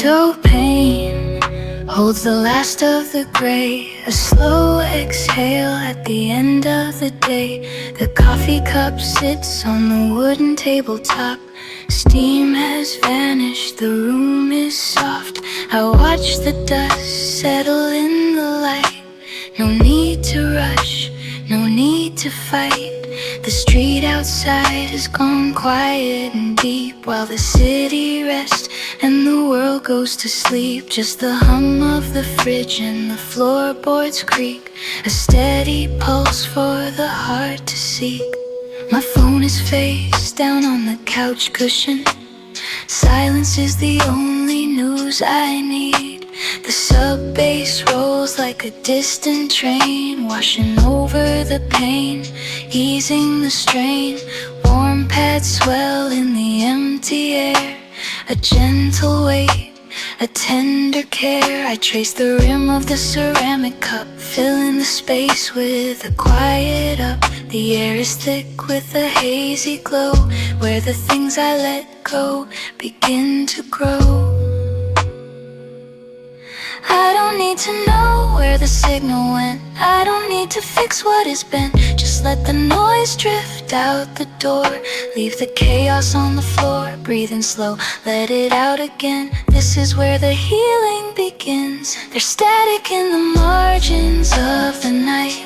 window pane holds the last of the gray, a slow exhale at the end of the day. The coffee cup sits on the wooden tabletop. Steam has vanished, the room is soft. I watch the dust settle in the light. No need to rush, no need to fight. The street outside has gone quiet and deep, while the city rests and the world goes to sleep. Just the hum of the fridge and the floorboards creak, a steady pulse for the heart to seek. My phone is face down on the couch cushion. Silence is the only news I need. The sub-bass rolls like a distant train, washing over the pain, easing the strain. Warm pads swell in the empty air, a gentle weight, a tender care. I trace the rim of the ceramic cup, filling the space with a quiet up. The air is thick with a hazy glow, where the things I let go begin to grow. I don't need to know where the signal went, I don't need to fix what has been. Just let the noise drift out the door, leave the chaos on the floor. Breathing slow, let it out again. This is where the healing begins. There's static in the margins of the night,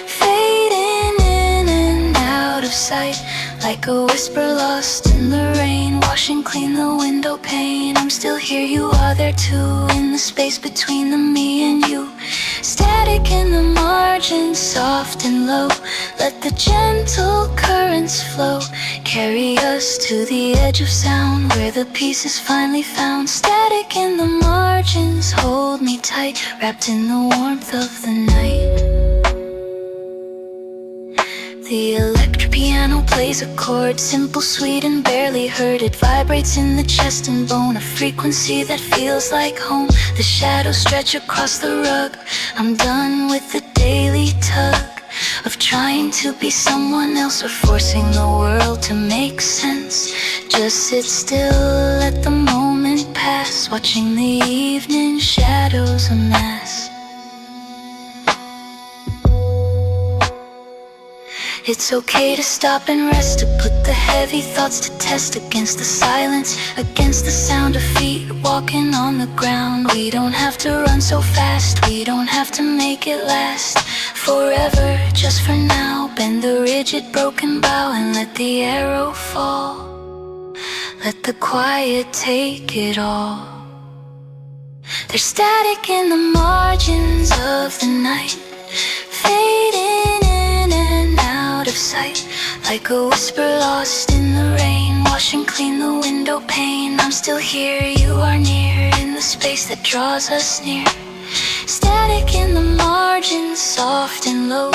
fading in and out of sight, like a whisper lost in the rain, washing clean the window pane. I'm still here, you are there too, in the space between the me and you. Static in the margins, soft and low, let the gentle currents flow, carry us to the edge of sound, where the peace is finally found. Static in the margins, hold me tight, wrapped in the warmth of the night. The electric piano plays a chord, simple, sweet, and barely heard. It vibrates in the chest and bone, a frequency that feels like home. The shadows stretch across the rug. I'm done with the daily tug of trying to be someone else, or forcing the world to make sense. Just sit still, let the moment pass, watching the evening shadows amass. It's okay to stop and rest, to put the heavy thoughts to test, against the silence, against the sound of feet walking on the ground. We don't have to run so fast, we don't have to make it last forever, just for now. Bend the rigid broken bow and let the arrow fall. Let the quiet take it all. There's static in the margins of the night, fading in and out of sight, like a whisper lost in the rain, washing clean the window pane. I'm still here, you are near, in the space that draws us near. Static in the margins, soft and low,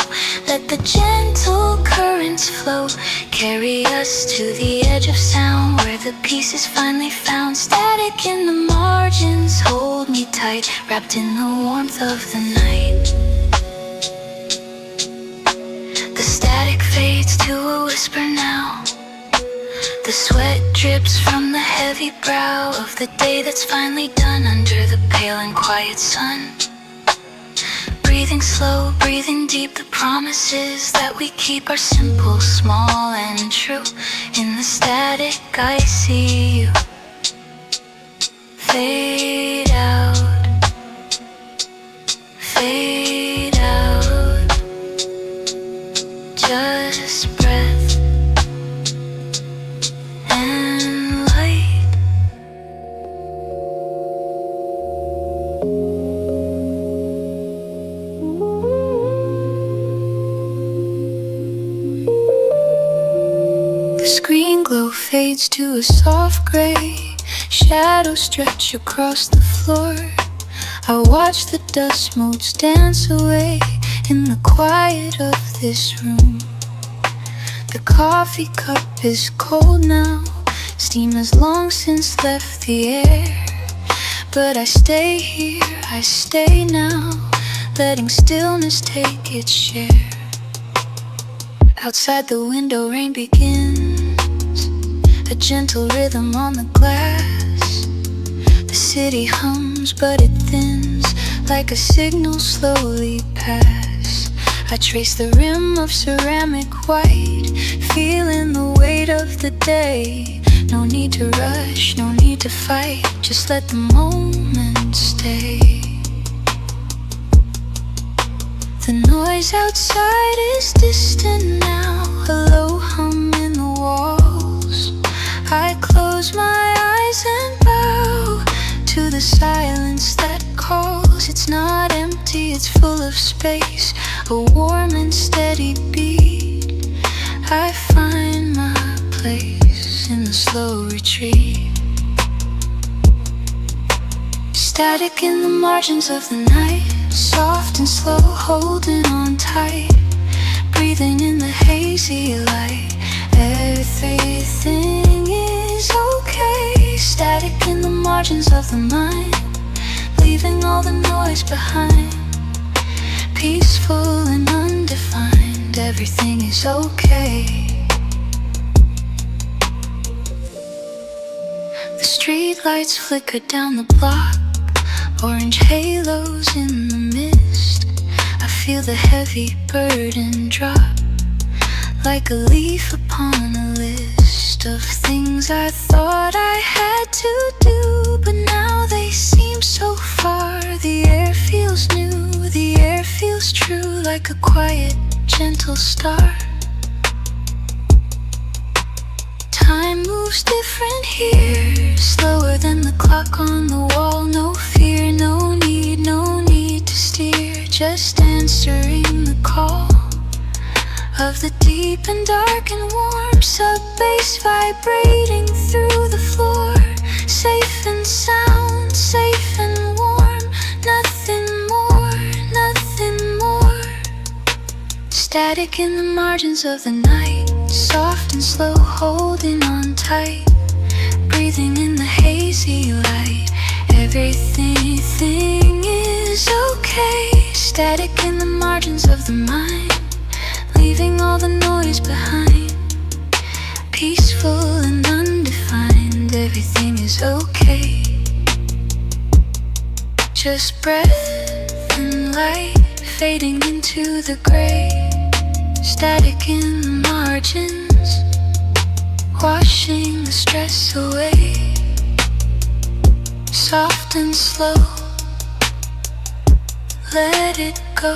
let the gentle currents flow, carry us to the edge of sound, where the peace is finally found. Static in the margins, hold me tight, wrapped in the warmth of the night. The static fades to a whisper now. The sweat drips from the heavy brow of the day that's finally done, under the pale and quiet sun. Breathing slow, breathing deep, the promises that we keep are simple, small, and true. In the static I see you fade out, fade out. Just breath and light. The screen glow fades to a soft gray, shadows stretch across the floor. I watch the dust motes dance away in the quiet of this room. The coffee cup is cold now, steam has long since left the air. But I stay here, I stay now, letting stillness take its share. Outside the window rain begins, a gentle rhythm on the glass. The city hums, but it thins like a signal slowly pass. I trace the rim of ceramic white, feeling the weight of the day. No need to rush, no need to fight, just let the moment stay. The noise outside is distant now, a low hum in the walls. I close my eyes and bow to the silence that calls. It's not empty, it's full of space, a warm and steady beat. I find my place in the slow retreat. Static in the margins of the night, soft and slow, holding on tight, breathing in the hazy light. Everything is okay. Static in the margins of the mind, leaving all the noise behind. Peaceful and undefined, everything is okay. The street lights flicker down the block, orange halos in the mist. I feel the heavy burden drop, like a leaf upon a list of things I thought I had to do, but now they seem so far. The air feels new, the air feels true, like a quiet, gentle star. Time moves different here, slower than the clock on the wall. No fear, no need to steer, just answering the call of the deep and dark and warm. Sub-bass vibrating through the floor, safe and sound, safe and warm. Nothing more, nothing more. Static in the margins of the night, soft and slow, holding on tight, breathing in the hazy light. Everything is okay. Static in the margins of the mind, leaving all the noise behind. Peaceful and undefined, everything is okay. Just breath and light fading into the gray. Static in the margins, washing the stress away. Soft and slow, let it go.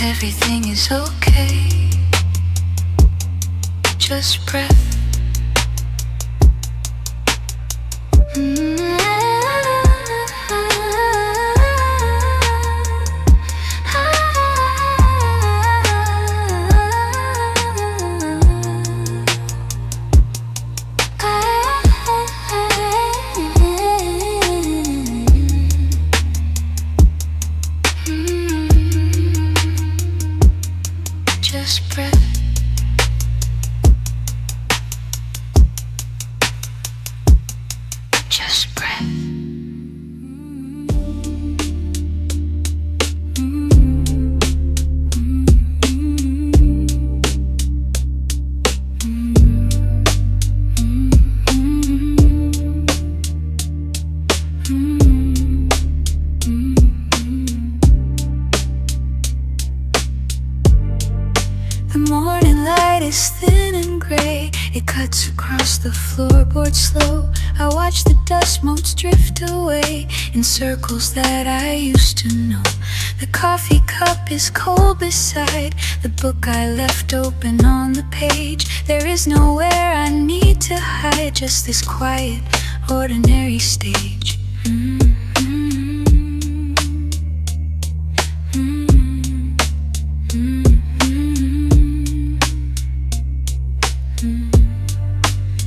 Everything is okay. Just breath. Just breath. Just breath. The morning light is thin and gray, it cuts across the floorboard slow. I watch the dust motes drift away in circles that I used to know. The coffee cup is cold beside the book I left open on the page. There is nowhere I need to hide, just this quiet, ordinary stage.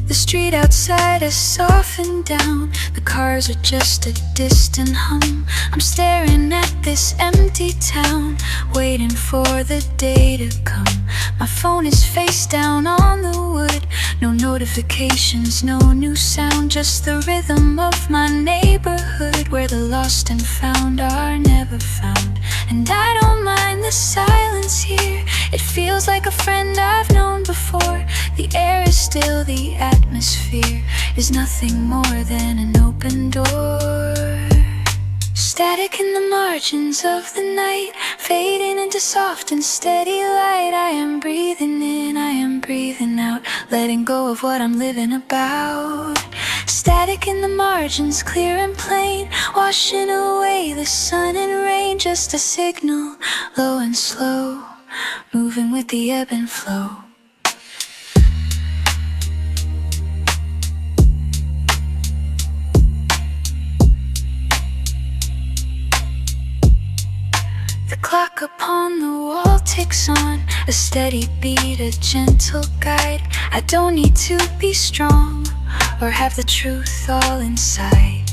The street outside has softened down, the cars are just a distant hum. I'm staring at this empty town, waiting for the day to come. My phone is face down on the wood, no notifications, no new sound, just the rhythm of my neighborhood, where the lost and found are never found. And I don't mind the silence here, it feels like a friend I've known before. The air is still, the atmosphere is nothing more than an open door. Static in the margins of the night, fading into soft and steady light. I am breathing in, I am breathing out, letting go of what I'm living about. Static in the margins, clear and plain, washing away the sun and rain. Just a signal, low and slow, moving with the ebb and flow. The clock upon the wall ticks on, a steady beat, a gentle guide. I don't need to be strong or have the truth all inside.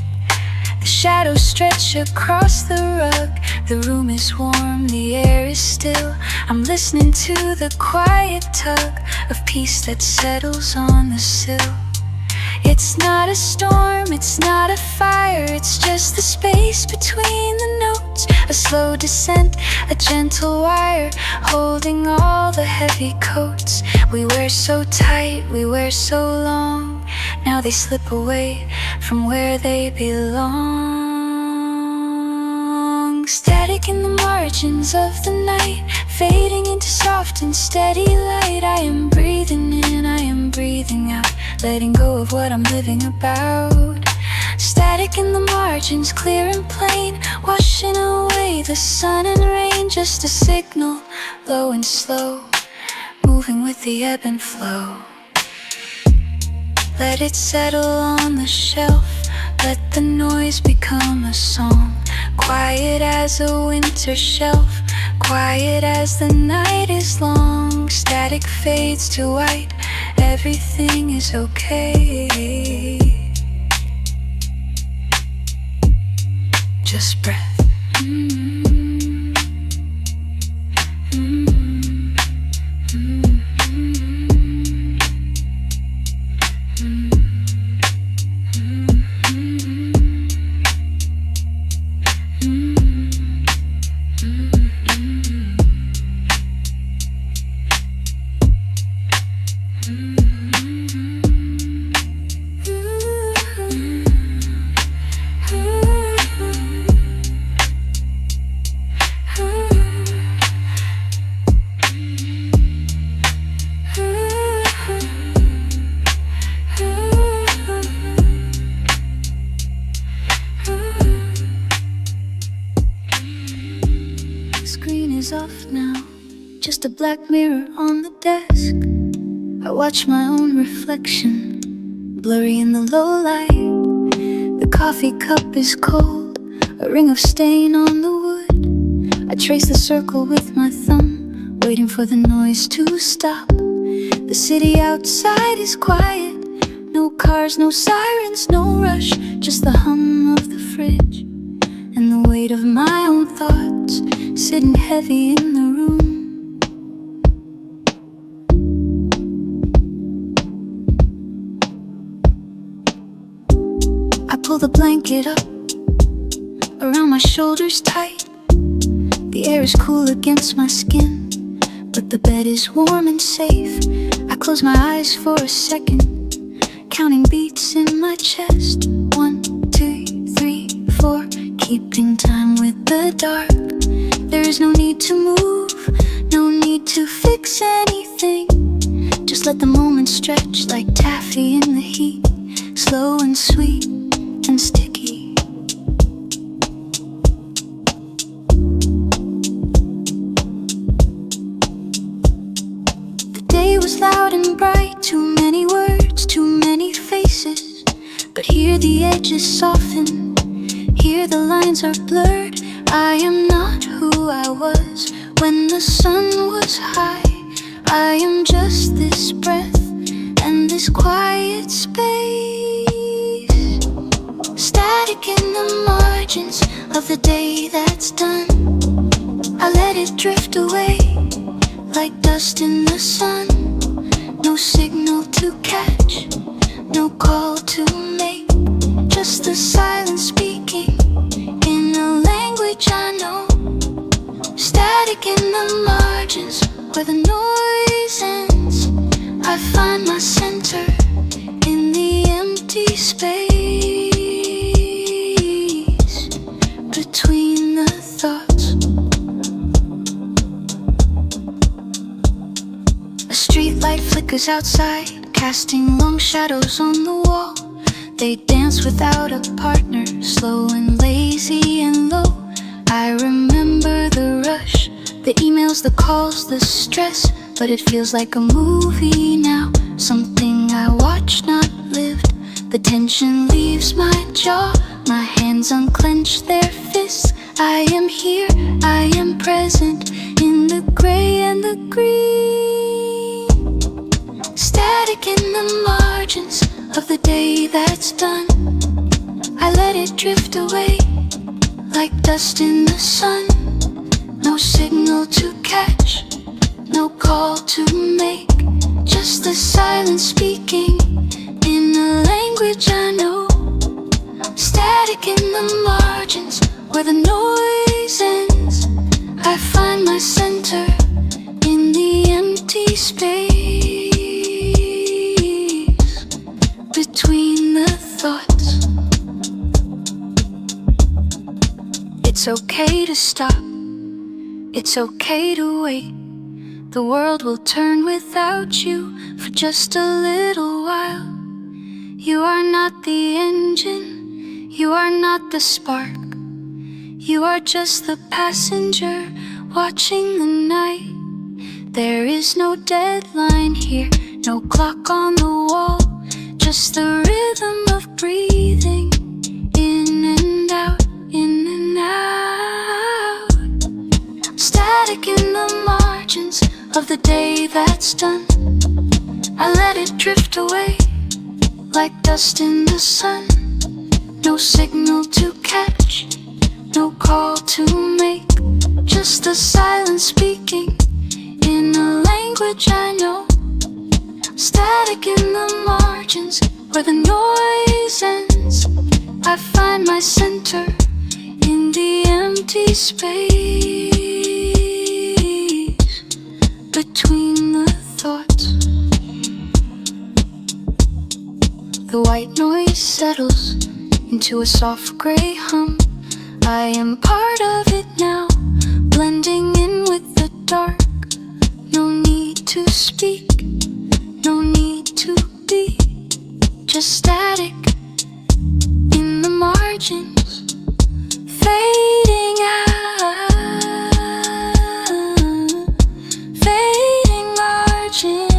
The shadows stretch across the rug, the room is warm, the air is still. I'm listening to the quiet tug of peace that settles on the sill. It's not a storm, it's not a fire, it's just the space between the notes. A slow descent, a gentle wire, holding all the heavy coats. We wear so tight, we wear so long, now they slip away from where they belong. Static in the margins of the night, fading into soft and steady light. I am breathing in, I am breathing out, letting go of what I'm living about. Static in the margins, clear and plain, washing away the sun and rain. Just a signal, low and slow, moving with the ebb and flow. Let it settle on the shelf, let the noise become a song. Quiet as a winter shelf, quiet as the night is long. Static fades to white, everything is okay. Just breath. Off now, just a black mirror on the desk. I watch my own reflection, blurry in the low light. The coffee cup is cold, a ring of stain on the wood. I trace the circle with my thumb, waiting for the noise to stop. The city outside is quiet, no cars, no sirens, no rush, just the hum of the fridge and the weight of my own thoughts sitting heavy in the room. I pull the blanket up around my shoulders tight. The air is cool against my skin, but the bed is warm and safe. I close my eyes for a second, counting beats in my chest. 1, 2, 3, 4, keeping time with the dark. There is no need to move, no need to fix anything. Just let the moment stretch like taffy in the heat, slow and sweet and sticky. The day was loud and bright, too many words, too many faces. But here the edges soften, here the lines are blurred. I am not who I was when the sun was high. I am just this breath and this quiet space. Static in the margins of the day that's done. I let it drift away like dust in the sun. No signal to catch, no call to make, just the silence speaking in a language I know. Static in the margins where the noise ends. I find my center in the empty empty space between the thoughts. A street light flickers outside, casting long shadows on the wall. They dance without a partner, slow and lazy and low. I remember the rush, the emails, the calls, the stress, but it feels like a movie now, something I watched, not lived. The tension leaves my jaw, my hands unclench their fists. I am here, I am present, in the gray and the green. Static in the margins of the day that's done. I let it drift away, like dust in the sun. No signal to catch, no call to make, just the silence speaking in a language I know. Static in the margins where the noise ends. I find my center in the empty space between the thoughts. It's okay to stop, it's okay to wait. The world will turn without you for just a little while. You are not the engine, you are not the spark. You are just the passenger watching the night. There is no deadline here, no clock on the wall, just the rhythm of breathing in and out, in and out. Static in the margins of the day that's done. I let it drift away, like dust in the sun. No signal to catch, no call to make, just the silence speaking in a language I know. Static in the margins where the noise ends. I find my center in the empty space between the thoughts. The white noise settles into a soft gray hum. I am part of it now, blending in with the dark. No need to speak, no need to be, just static in the margins, fading out, fading margins.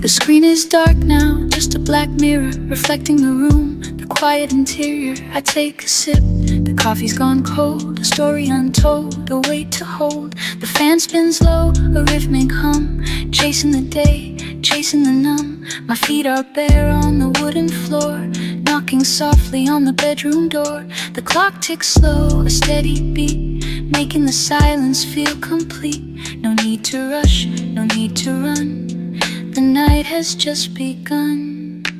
The screen is dark now, just a black mirror reflecting the room, the quiet interior. I take a sip, the coffee's gone cold, a story untold, a weight to hold. The fan spins low, a rhythmic hum, chasing the day, chasing the numb. My feet are bare on the wooden floor, knocking softly on the bedroom door. The clock ticks slow, a steady beat, making the silence feel complete. No need to rush, no need to run, the night has just begun.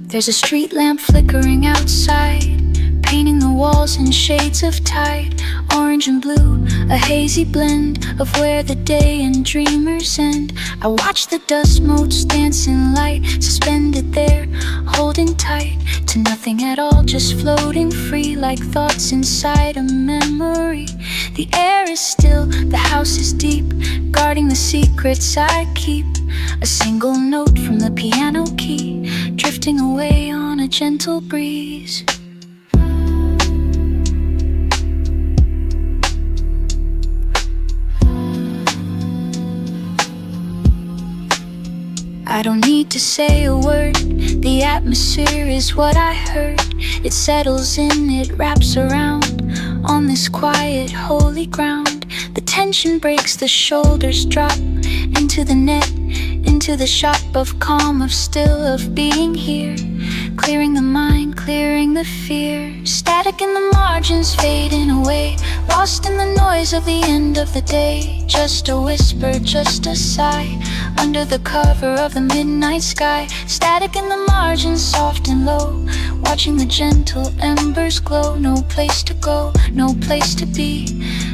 There's a street lamp flickering outside, painting the walls in shades of tide. Orange and blue, a hazy blend of where the day and dreamers end. I watch the dust motes dance in light, suspended there, holding tight to nothing at all, just floating free like thoughts inside a memory. The air is still, the house is deep, guarding the secrets I keep. A single note from the piano key, drifting away on a gentle breeze. I don't need to say a word. The atmosphere is what I heard. It settles in, it wraps around on this quiet, holy ground. The tension breaks, the shoulders drop into the net, into the shop of calm, of still, of being here. Clearing the mind, clearing the fear. Static in the margins fading away, lost in the noise of the end of the day. Just a whisper, just a sigh, under the cover of the midnight sky. Static in the margins, soft and low, watching the gentle embers glow. No place to go, no place to be.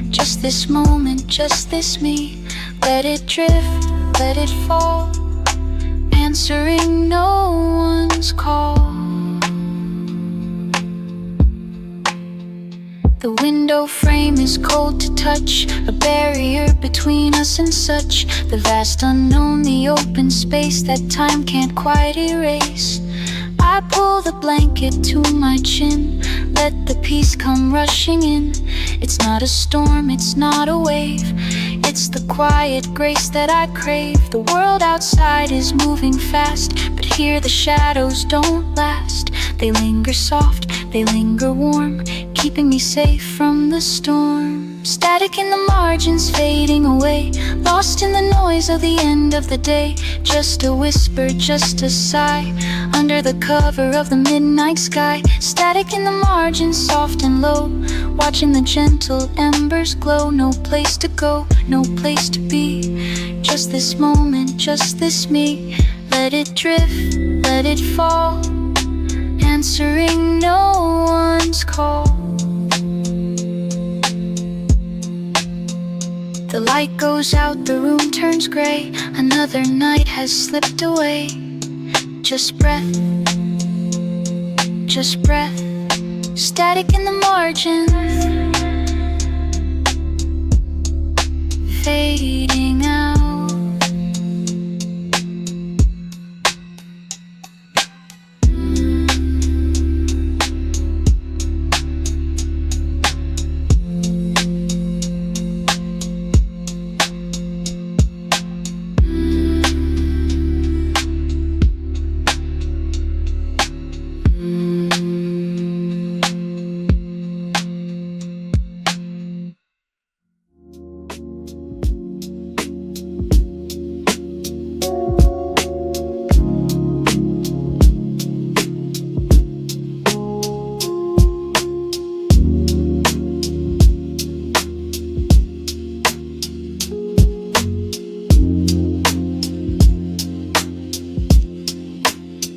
Just this moment, just this me. Let it drift, let it fall, answering no one's call. The window frame is cold to touch, a barrier between us and such. The vast unknown, the open space that time can't quite erase. I pull the blanket to my chin, let the peace come rushing in. It's not a storm, it's not a wave, it's the quiet grace that I crave. The world outside is moving fast, but here the shadows don't last. They linger soft, they linger warm, keeping me safe from the storm. Static in the margins fading away, lost in the noise of the end of the day. Just a whisper, just a sigh, under the cover of the midnight sky. Static in the margins, soft and low, watching the gentle embers glow. No place to go, no place to be. Just this moment, just this me. Let it drift, let it fall, answering no one's call. The light goes out, the room turns gray. Another night has slipped away. Just breath, just breath. Static in the margins, fading out.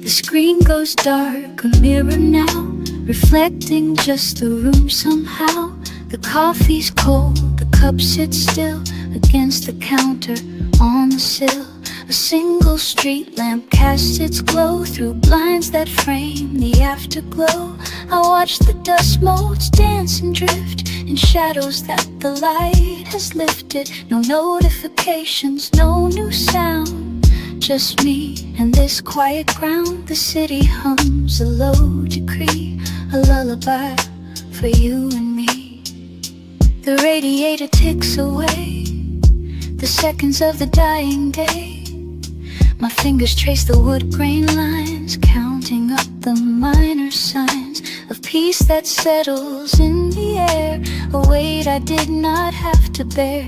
Screen goes dark, a mirror now, reflecting just the room somehow. The coffee's cold, the cup sits still against the counter on the sill. A single street lamp casts its glow through blinds that frame the afterglow. I watch the dust motes dance and drift in shadows that the light has lifted. No notifications, no new sound, just me and this quiet ground. The city hums a low decree, a lullaby for you and me. The radiator ticks away the seconds of the dying day. My fingers trace the wood grain lines, counting up the minor signs of peace that settles in the air, a weight I did not have to bear.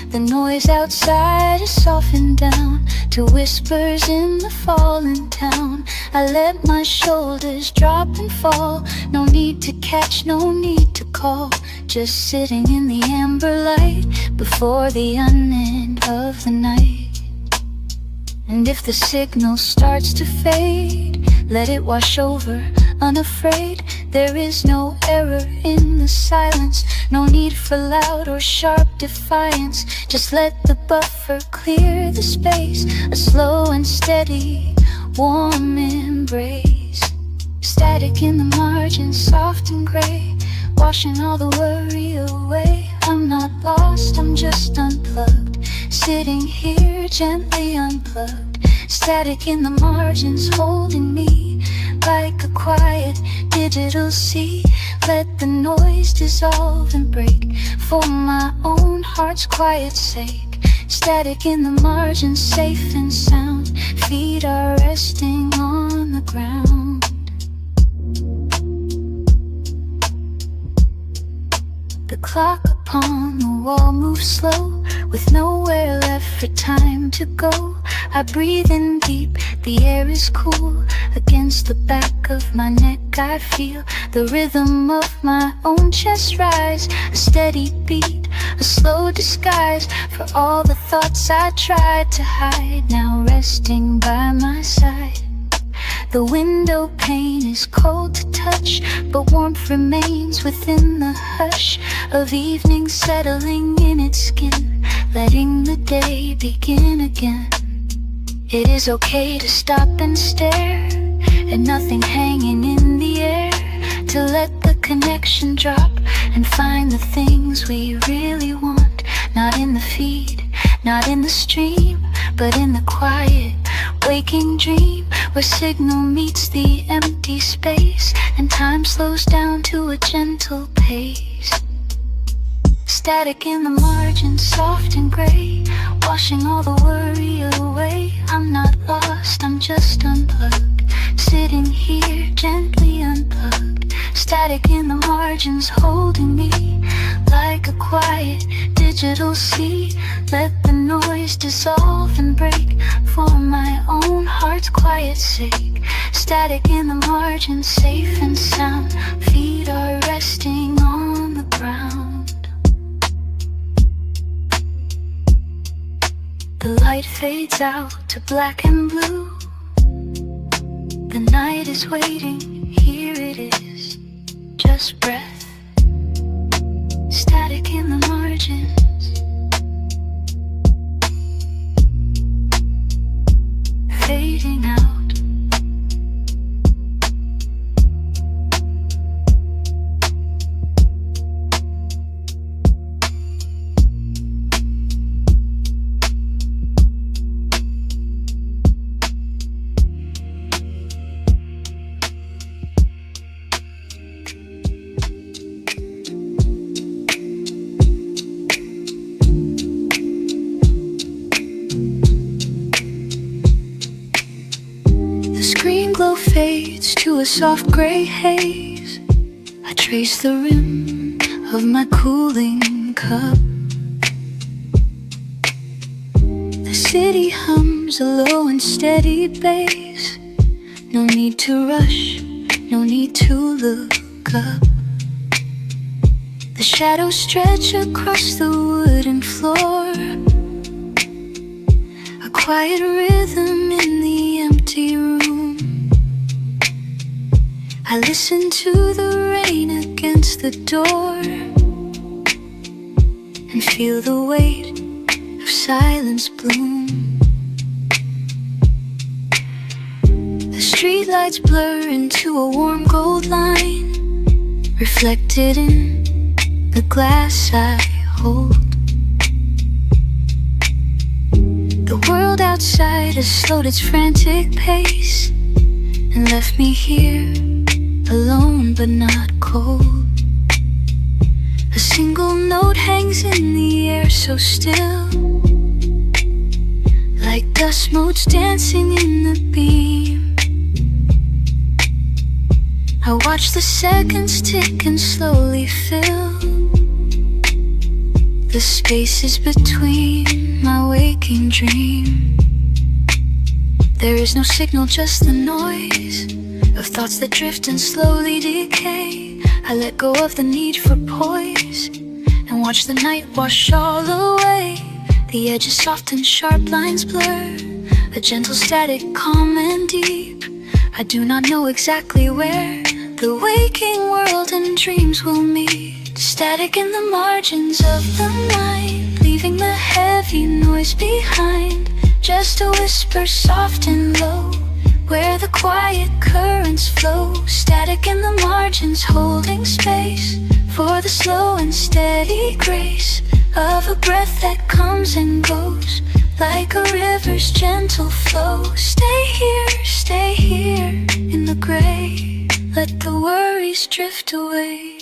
The noise outside is softened down to whispers in the fallen town. I let my shoulders drop and fall. No need to catch, no need to call. Just sitting in the amber light before the unend of the night. And if the signal starts to fade, let it wash over, unafraid. There is no error in the silence, no need for loud or sharp defiance. Just let the buffer clear the space, a slow and steady, warm embrace. Static in the margins, soft and gray, washing all the worry away. I'm not lost, I'm just unplugged, sitting here gently unplugged. Static in the margins holding me like a quiet digital sea. Let the noise dissolve and break for my own heart's quiet sake. Static in the margins, safe and sound. Feet are resting on the ground. The clock upon the wall moves slow, with nowhere left for time to go. I breathe in deep, the air is cool. Against the back of my neck I feel the rhythm of my own chest rise. A steady beat, a slow disguise for all the thoughts I tried to hide, now resting by my side. The window pane is cold to touch, but warmth remains within the hush of evening settling in its skin, letting the day begin again. It is okay to stop and stare at nothing hanging in the air, to let the connection drop and find the things we really want. Not in the feed, not in the stream, but in the quiet waking dream, where signal meets the empty space and time slows down to a gentle pace. Static in the margins, soft and gray, washing all the worry away. I'm not lost, I'm just unplugged, sitting here gently unplugged. Static in the margins, holding me like a quiet digital sea. Let the noise dissolve and break for my own heart's quiet sake. Static in the margins, safe and sound. Feet are resting on the ground. The light fades out to black and blue. The night is waiting, here it is, just breath. Static in the margins, fading out. Glow fades to a soft gray haze. I trace the rim of my cooling cup. The city hums a low and steady bass. No need to rush, no need to look up. The shadows stretch across the wooden floor, a quiet rhythm in the empty room. I listen to the rain against the door and feel the weight of silence bloom. The streetlights blur into a warm gold line, reflected in the glass I hold. The world outside has slowed its frantic pace and left me here, alone but not cold. A single note hangs in the air so still, like dust motes dancing in the beam. I watch the seconds tick and slowly fill the spaces between my waking dream. There is no signal, just the noise of thoughts that drift and slowly decay. I let go of the need for poise and watch the night wash all away. The edges soft and sharp lines blur, a gentle static, calm and deep. I do not know exactly where the waking world and dreams will meet. Static in the margins of the night, leaving the heavy noise behind. Just a whisper soft and low, where the quiet currents flow. Static in the margins, holding space for the slow and steady grace of a breath that comes and goes, like a river's gentle flow. Stay here in the gray, let the worries drift away.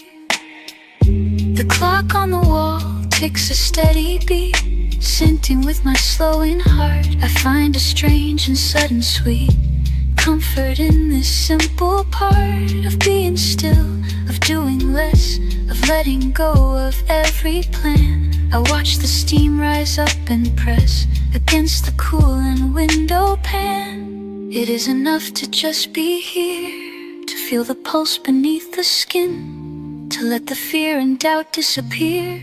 The clock on the wall ticks a steady beat, Scenting with my slowing heart, I find a strange and sudden sweet comfort in this simple part of being still, of doing less, of letting go of every plan. I watch the steam rise up and press against the cooling window pane. It is enough to just be here, to feel the pulse beneath the skin, to let the fear and doubt disappear,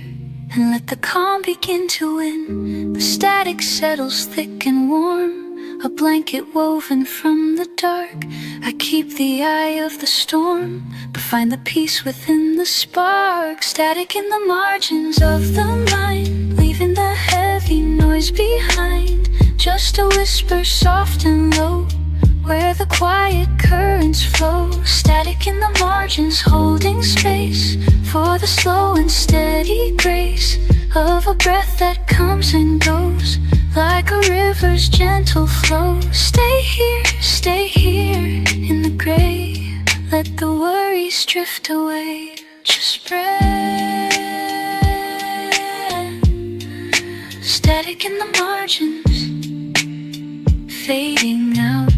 and let the calm begin to win. The static settles thick and warm, a blanket woven from the dark. I keep the eye of the storm, but find the peace within the spark. Static in the margins of the mind, leaving the heavy noise behind. Just a whisper soft and low, where the quiet currents flow. Static in the margins, holding space for the slow and steady grace of a breath that comes and goes, like a river's gentle flow. Stay here in the gray. Let the worries drift away. Just breath. Static in the margins, fading out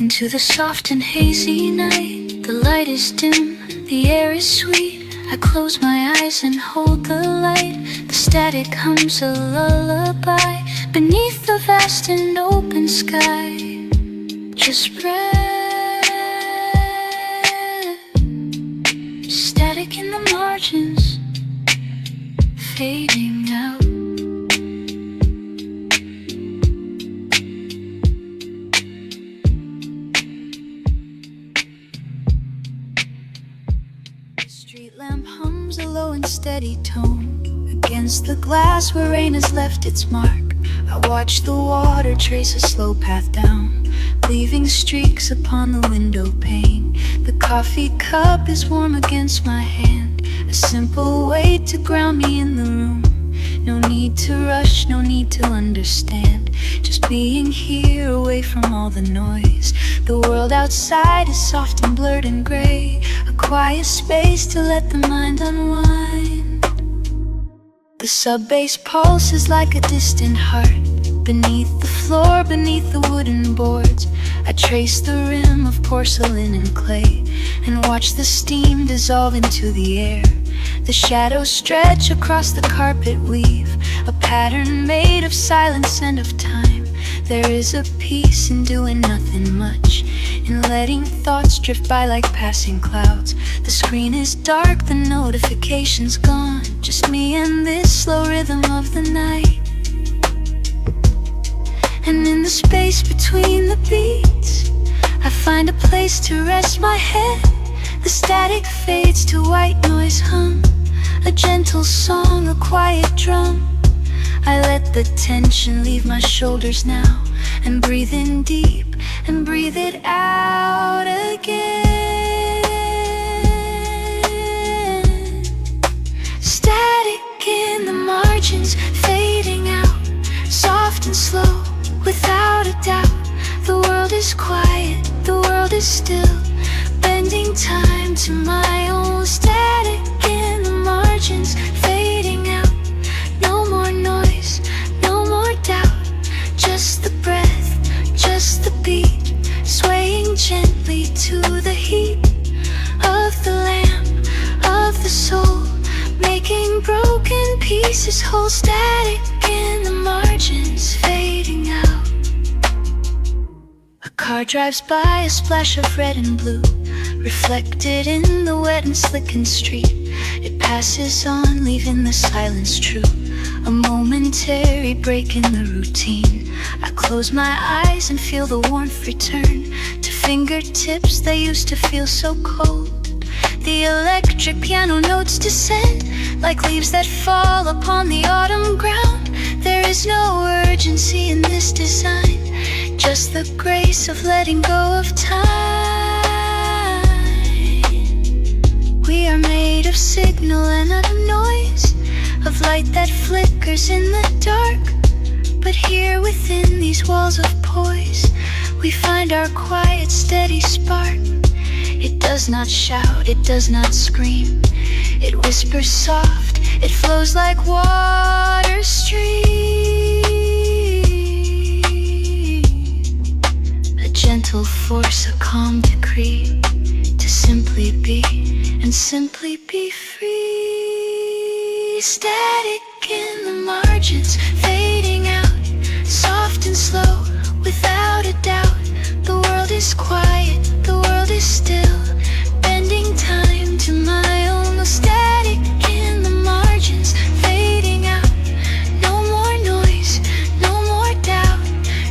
into the soft and hazy night. The light is dim, the air is sweet. I close my eyes and hold the light. The static hums a lullaby beneath the vast and open sky. Just breath. Static in the margins, fading out. The street lamp hums a low and steady tone against the glass where rain has left its mark. I watch the water trace a slow path down, leaving streaks upon the window pane. The coffee cup is warm against my hand, a simple way to ground me in the room. No need to rush, no need to understand, just being here away from all the noise. The world outside is soft and blurred and gray, a quiet space to let the mind unwind. The sub-bass pulse is like a distant heart beneath the floor, beneath the wooden boards. I trace the rim of porcelain and clay and watch the steam dissolve into the air. The shadows stretch across the carpet, weave a pattern made of silence and of time. There is a peace in doing nothing much, in letting thoughts drift by like passing clouds. The screen is dark, the notifications gone, just me and this slow rhythm of the night. And in the space between the beats, I find a place to rest my head. The static fades to white noise hum, a gentle song, a quiet drum. I let the tension leave my shoulders now, and breathe in deep and breathe it out again. Static in the margins, fading out, soft and slow, without a doubt. The world is quiet, the world is still, bending time to my own. Static in the margins, fading out. No more noise, no more doubt. Just the breath, just the beat, swaying gently to the heat of the lamp, of the soul, making broken pieces whole. Static in the margins, fading out. A car drives by, a splash of red and blue, reflected in the wet and slickened street. It passes on, leaving the silence true, a momentary break in the routine. I close my eyes and feel the warmth return to fingertips that used to feel so cold. The electric piano notes descend like leaves that fall upon the autumn ground. There is no urgency in this design, just the grace of letting go of time. We are made of signal and not of noise, of light that flickers in the dark. But here within these walls of poise, we find our quiet, steady spark. It does not shout, it does not scream, it whispers soft It flows like water stream, a gentle force, a calm decree, to simply be and simply be free. Static in the margins, fading out, soft and slow, without a doubt. The world is quiet, the world is still, bending time to my own. Static in the margins, fading out. No more noise, no more doubt.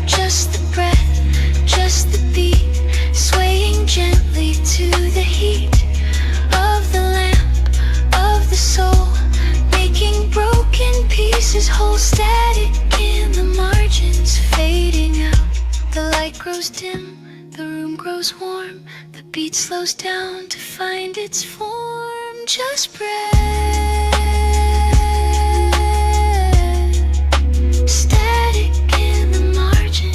Just the breath, just the beat, swaying gently to the heat of the lamp of the soul, making broken pieces whole. Static in the margins, fading out. The light grows dim, the room grows warm, the beat slows down to find its form. Just breath, static in the margin,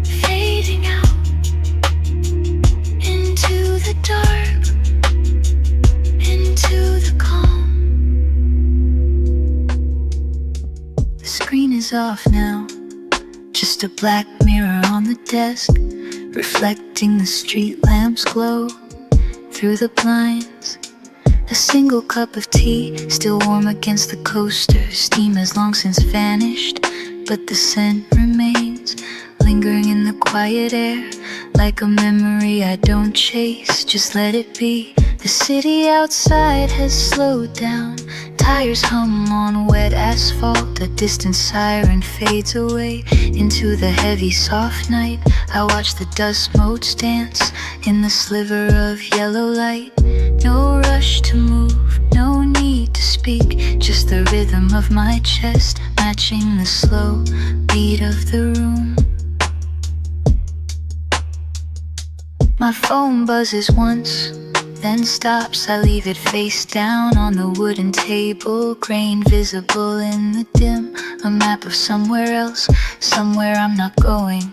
fading out into the dark, into the calm. The screen is off now, just a black mirror on the desk, reflecting the street lamp's glow through the blinds. A single cup of tea, still warm against the coaster. Steam has long since vanished, but the scent remains, lingering in the quiet air, like a memory I don't chase, just let it be. The city outside has slowed down, tires hum on wet asphalt. A distant siren fades away into the heavy soft night. I watch the dust motes dance in the sliver of yellow light. No rush to move, no need to speak, just the rhythm of my chest matching the slow beat of the room. My phone buzzes once, then stops. I leave it face down on the wooden table, grain visible in the dim, a map of somewhere else, somewhere I'm not going,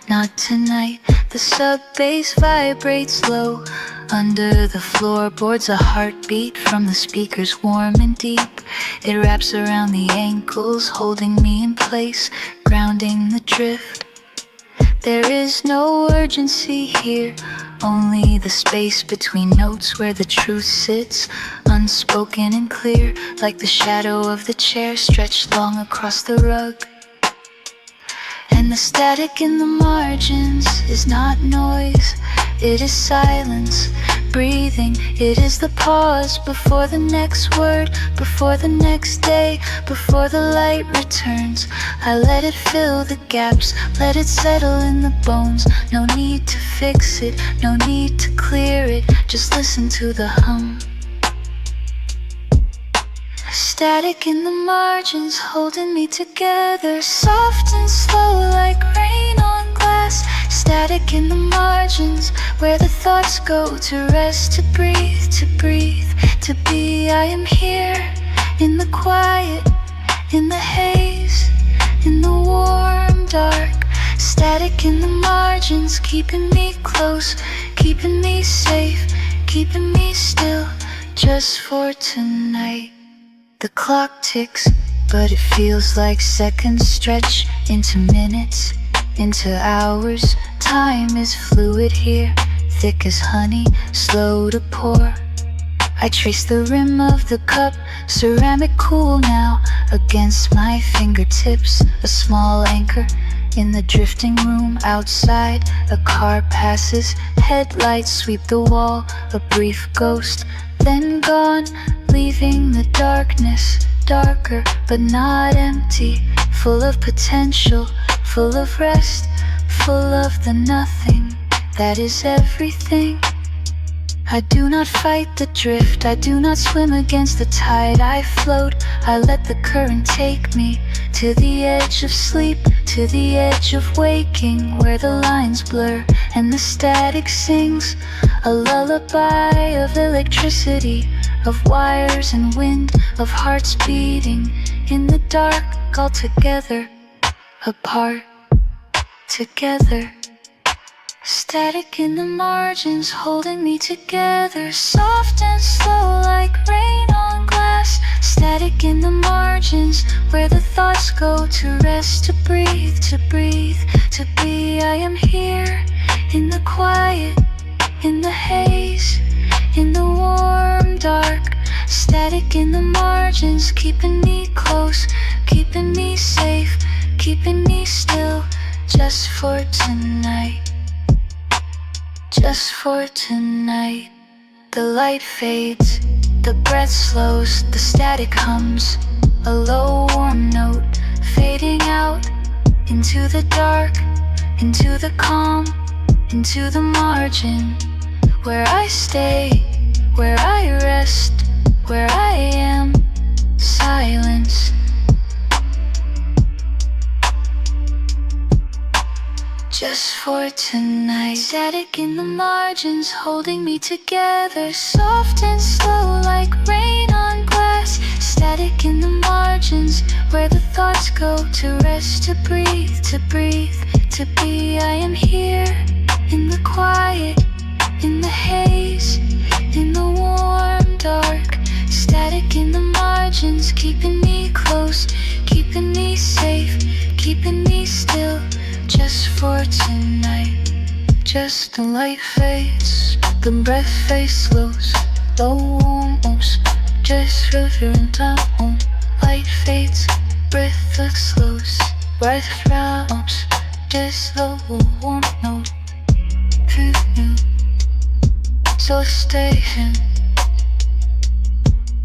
not tonight. The sub-bass vibrates low under the floorboards, a heartbeat from the speakers warm and deep. It wraps around the ankles, holding me in place, grounding the drift. There is no urgency here, only the space between notes where the truth sits, unspoken and clear, like the shadow of the chair stretched long across the rug. And the static in the margins is not noise, it is silence, breathing. It is the pause before the next word, before the next day, before the light returns. I let it fill the gaps, let it settle in the bones. No need to fix it, no need to clear it, just listen to the hum. Static in the margins, holding me together, soft and slow like rain on glass. Static in the margins, where the thoughts go to rest, to breathe, to breathe, to be. I am here, in the quiet, in the haze, in the warm dark. Static in the margins, keeping me close, keeping me safe, keeping me still, just for tonight. The clock ticks, but it feels like seconds stretch into minutes, into hours. Time is fluid here, thick as honey, slow to pour. I trace the rim of the cup, ceramic cool now, against my fingertips. A small anchor in the drifting room outside. A car passes, headlights sweep the wall. A brief ghost, then gone, leaving the darkness darker but not empty, full of potential, full of rest, full of the nothing that is everything. I do not fight the drift, I do not swim against the tide. I float, I let the current take me to the edge of sleep, to the edge of waking, where the lines blur and the static sings a lullaby of electricity, of wires and wind, of hearts beating in the dark, all together, apart, together. Static in the margins, holding me together, soft and slow like rain on glass. Static in the margins, where the thoughts go to rest, to breathe, to breathe, to be. I am here, in the quiet, in the haze, in the warm dark. Static in the margins, keeping me close, keeping me safe, keeping me still. Just for tonight, just for tonight. The light fades, the breath slows, the static hums, a low warm note fading out into the dark, into the calm, into the margin, where I stay, where I rest, where I am silence. Just for tonight. Static in the margins, holding me together, soft and slow like rain on glass. Static in the margins, where the thoughts go to rest, to breathe, to breathe, to be. I am here, in the quiet, in the haze, in the warm dark. Static in the margins, keeping me close, keeping me safe, keeping me still. Just for tonight. Just the light fades, the breath fades slows, low almost. Just river and down. Light fades, breath slows, breath drops. Just low warm note. So station,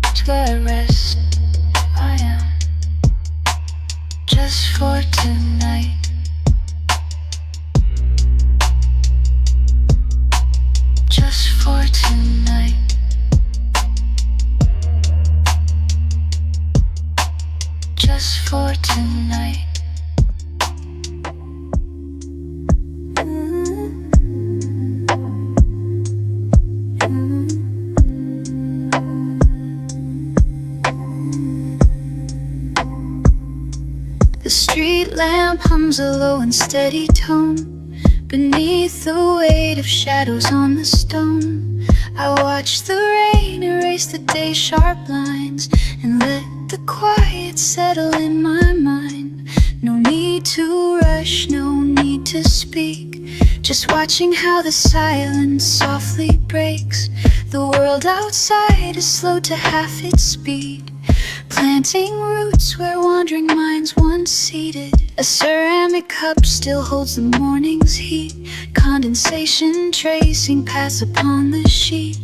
it's where I rest. I am just for tonight. Just for tonight. Just for tonight. The street lamp hums a low and steady tone beneath the weight of shadows on the stone. I watch the rain erase the day's sharp lines and let the quiet settle in my mind. No need to rush, no need to speak, just watching how the silence softly breaks. The world outside is slow to half its speed, planting roots where wandering minds once seated. A ceramic cup still holds the morning's heat, condensation tracing paths upon the sheet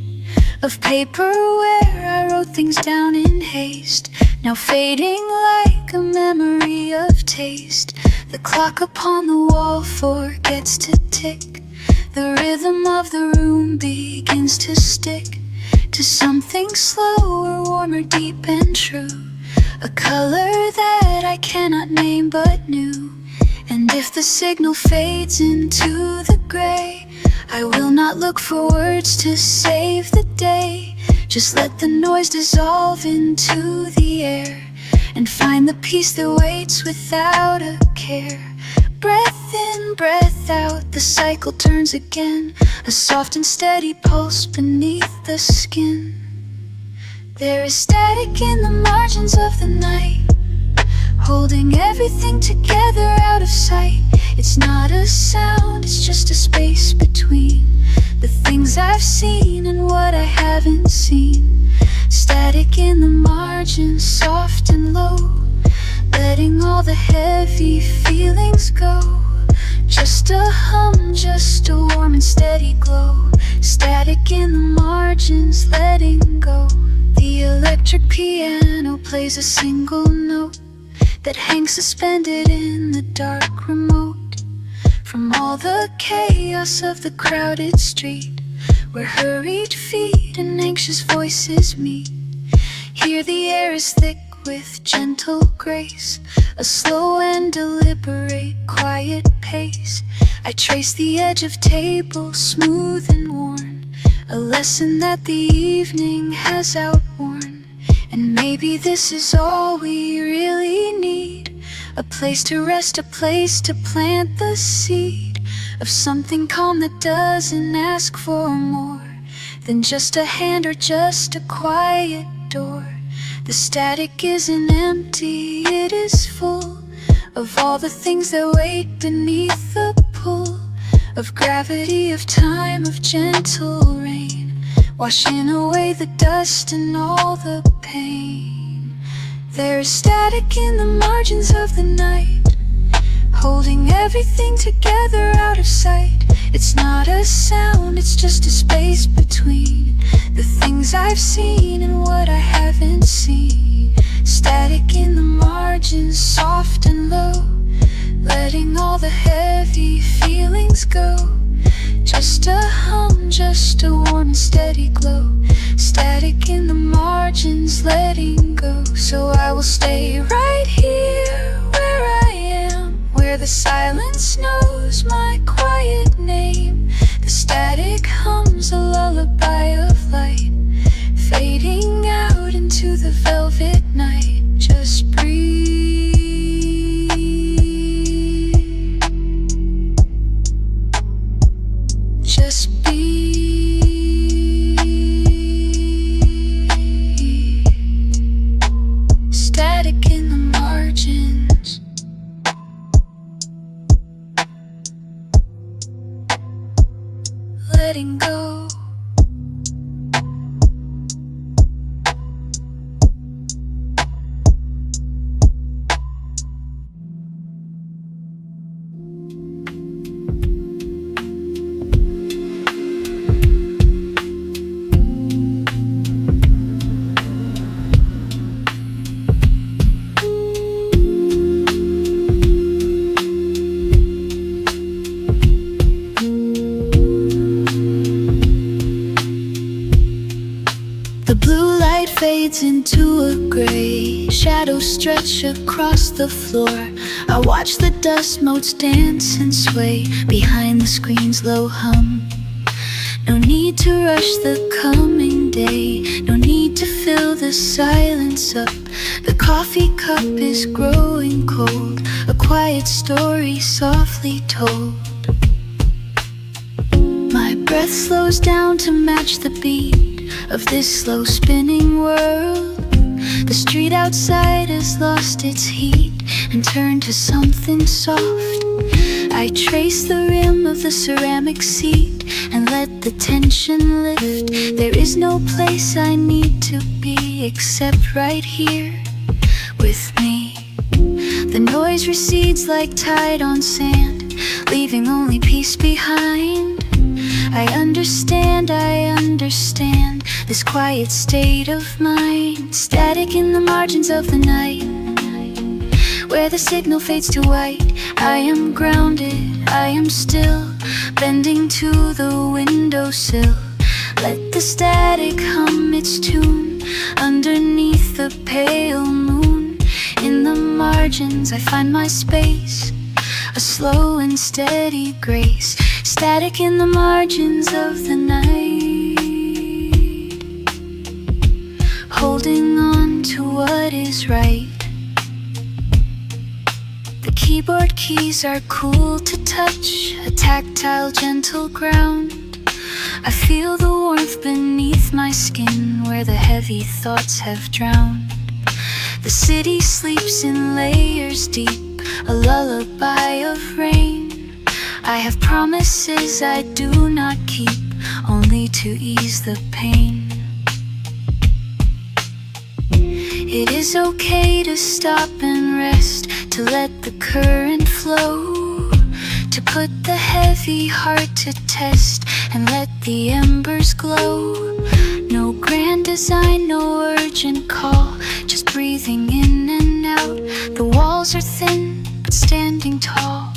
of paper where I wrote things down in haste, now fading like a memory of taste. The clock upon the wall forgets to tick, the rhythm of the room begins to stick to something slower, warmer, deep and true. A color that I cannot name but knew. And if the signal fades into the gray, I will not look for words to save the day. Just let the noise dissolve into the air and find the peace that waits without a care. Breath in, breath out, the cycle turns again, a soft and steady pulse beneath the skin. There is static in the margins of the night, holding everything together out of sight. It's not a sound, it's just a space between the things I've seen and what I haven't seen. Static in the margins, soft and low, letting all the heavy feelings go. Just a hum, just a warm and steady glow. Static in the margins, letting go. The electric piano plays a single note that hangs suspended in the dark remote. From all the chaos of the crowded street, where hurried feet and anxious voices meet, here the air is thick with gentle grace, a slow and deliberate quiet pace. I trace the edge of tables smooth and worn, a lesson that the evening has outworn. And maybe this is all we really need, a place to rest, a place to plant the seed of something calm that doesn't ask for more than just a hand or just a quiet door. The static isn't empty, it is full of all the things that wait beneath the pull of gravity, of time, of gentle rain, washing away the dust and all the pain. There is static in the margins of the night, holding everything together out of sight. It's not a sound, it's just a space between the things I've seen and what I haven't seen. Static in the margins, soft and low, letting all the heavy feelings go. Just a hum, just a warm and steady glow. Static in the margins, letting go. So I will stay right here where I am, where the silence knows my quiet name. The static hums a lullaby of light, fading out into the velvet night. Just breathe. Just be. Static in the margins, letting go. The blue light fades into a gray, shadows stretch across the floor. I watch the dust motes dance and sway behind the screen's low hum. No need to rush the coming day, no need to fill the silence up. The coffee cup is growing cold, a quiet story softly told. My breath slows down to match the beat of this slow spinning world. The street outside has lost its heat and turned to something soft. I trace the rim of the ceramic seat and let the tension lift. There is no place I need to be except right here with me. The noise recedes like tide on sand, leaving only peace behind. I understand this quiet state of mind. Static in the margins of the night, where the signal fades to white. I am grounded, I am still, bending to the windowsill. Let the static hum its tune underneath the pale moon. In the margins I find my space, a slow and steady grace. Static in the margins of the night, holding on to what is right. The keyboard keys are cool to touch, a tactile, gentle ground. I feel the warmth beneath my skin where the heavy thoughts have drowned. The city sleeps in layers deep, a lullaby of rain. I have promises I do not keep, only to ease the pain. It is okay to stop and rest, to let the current flow, to put the heavy heart to test and let the embers glow. No grand design, no urgent call, just breathing in and out. The walls are thin, but standing tall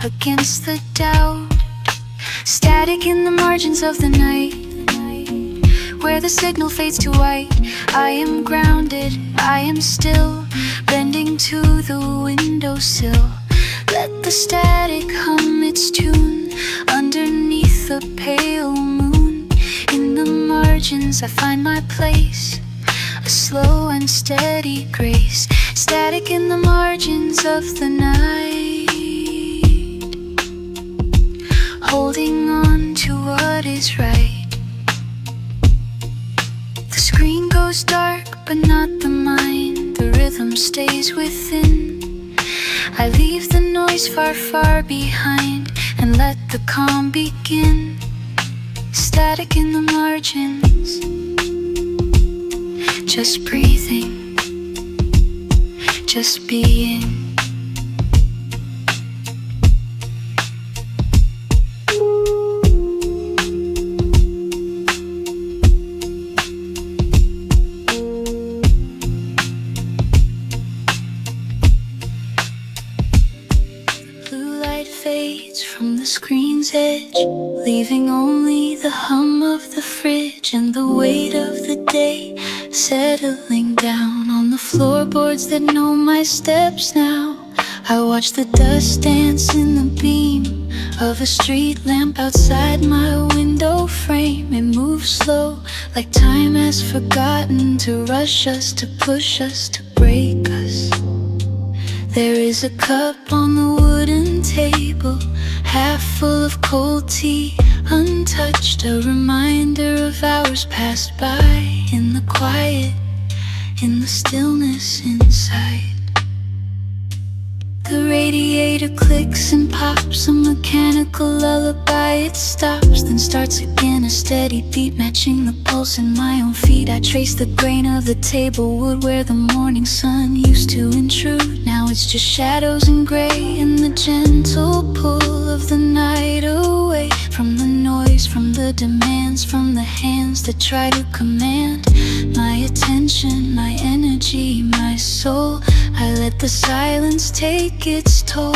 against the doubt. Static in the margins of the night, where the signal fades to white. I am grounded, I am still, bending to the windowsill. Let the static hum its tune underneath the pale moon. In the margins I find my place, a slow and steady grace. Static in the margins of the night, holding on to what is right. The screen goes dark, but but not the mind. The rhythm stays within. I leave the noise far, far behind and let the calm begin. Static in the margins, just breathing, just being. Fades from the screen's edge, leaving only the hum of the fridge and the weight of the day settling down on the floorboards that know my steps now. I watch the dust dance in the beam of a street lamp outside my window frame. It moves slow, like time has forgotten to rush us, to push us, to break us. There is a cup on the wooden table, half full of cold tea, untouched. A reminder of hours passed by in the quiet, in the stillness inside. The radiator clicks and pops, a mechanical lullaby. It stops, then starts again, a steady beat matching the pulse in my own feet. I trace the grain of the table wood where the morning sun used to intrude. Now it's just shadows and gray and the gentle pull of the night away from the noise, from the demands, from the hands that try to command my attention, my energy, my soul. I let the silence take its toll,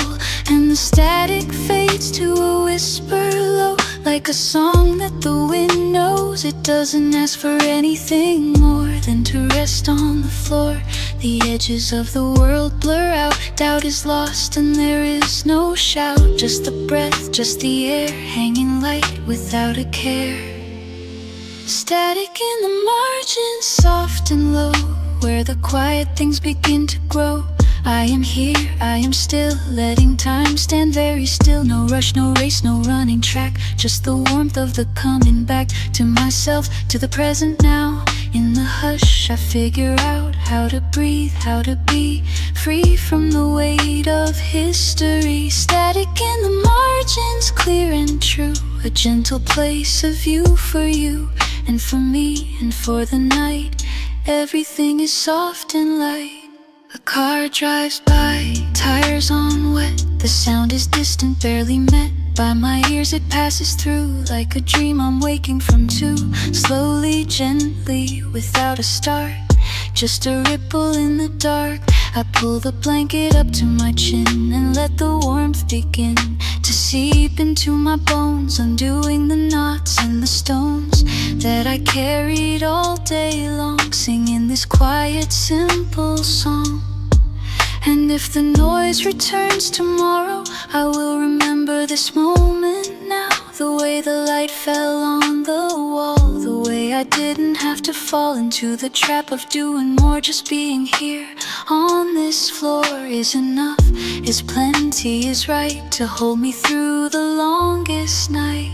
and the static fades to a whisper low, like a song that the wind knows. It doesn't ask for anything more than to rest on the floor. The edges of the world blur out, doubt is lost and there is no shout. Just the breath, just the air, hanging light without a care. Static in the margins, soft and low, where the quiet things begin to grow. I am here, I am still, letting time stand very still. No rush, no race, no running track, just the warmth of the coming back to myself, to the present now. In the hush I figure out how to breathe, how to be free from the weight of history. Static in the margins, clear and true, a gentle place of view for you and for me and for the night. Everything is soft and light. A car drives by, tires on wet. The sound is distant, barely met by my ears. It passes through like a dream I'm waking from too. Slowly, gently, without a start, just a ripple in the dark. I pull the blanket up to my chin and let the warmth begin to seep into my bones, undoing the knots and the stones that I carried all day long, singing this quiet, simple song. And if the noise returns tomorrow, I will remember this moment now. The way the light fell on the wall, the way I didn't have to fall into the trap of doing more. Just being here on this floor is enough, is plenty, is right to hold me through the longest night.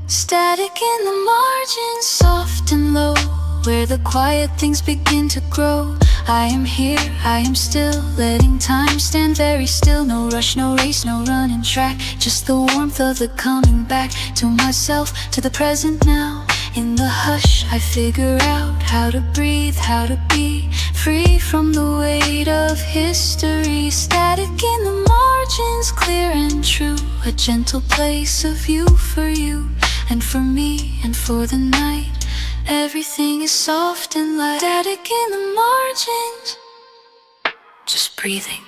Static in the margins, soft and low, where the quiet things begin to grow. I am here, I am still, letting time stand very still. No rush, no race, no running track, just the warmth of the coming back to myself, to the present now. In the hush I figure out how to breathe, how to be free from the weight of history. Static in the margins, clear and true, a gentle place of view for you and for me and for the night. Everything is soft and light. Static in the margins, just breathing,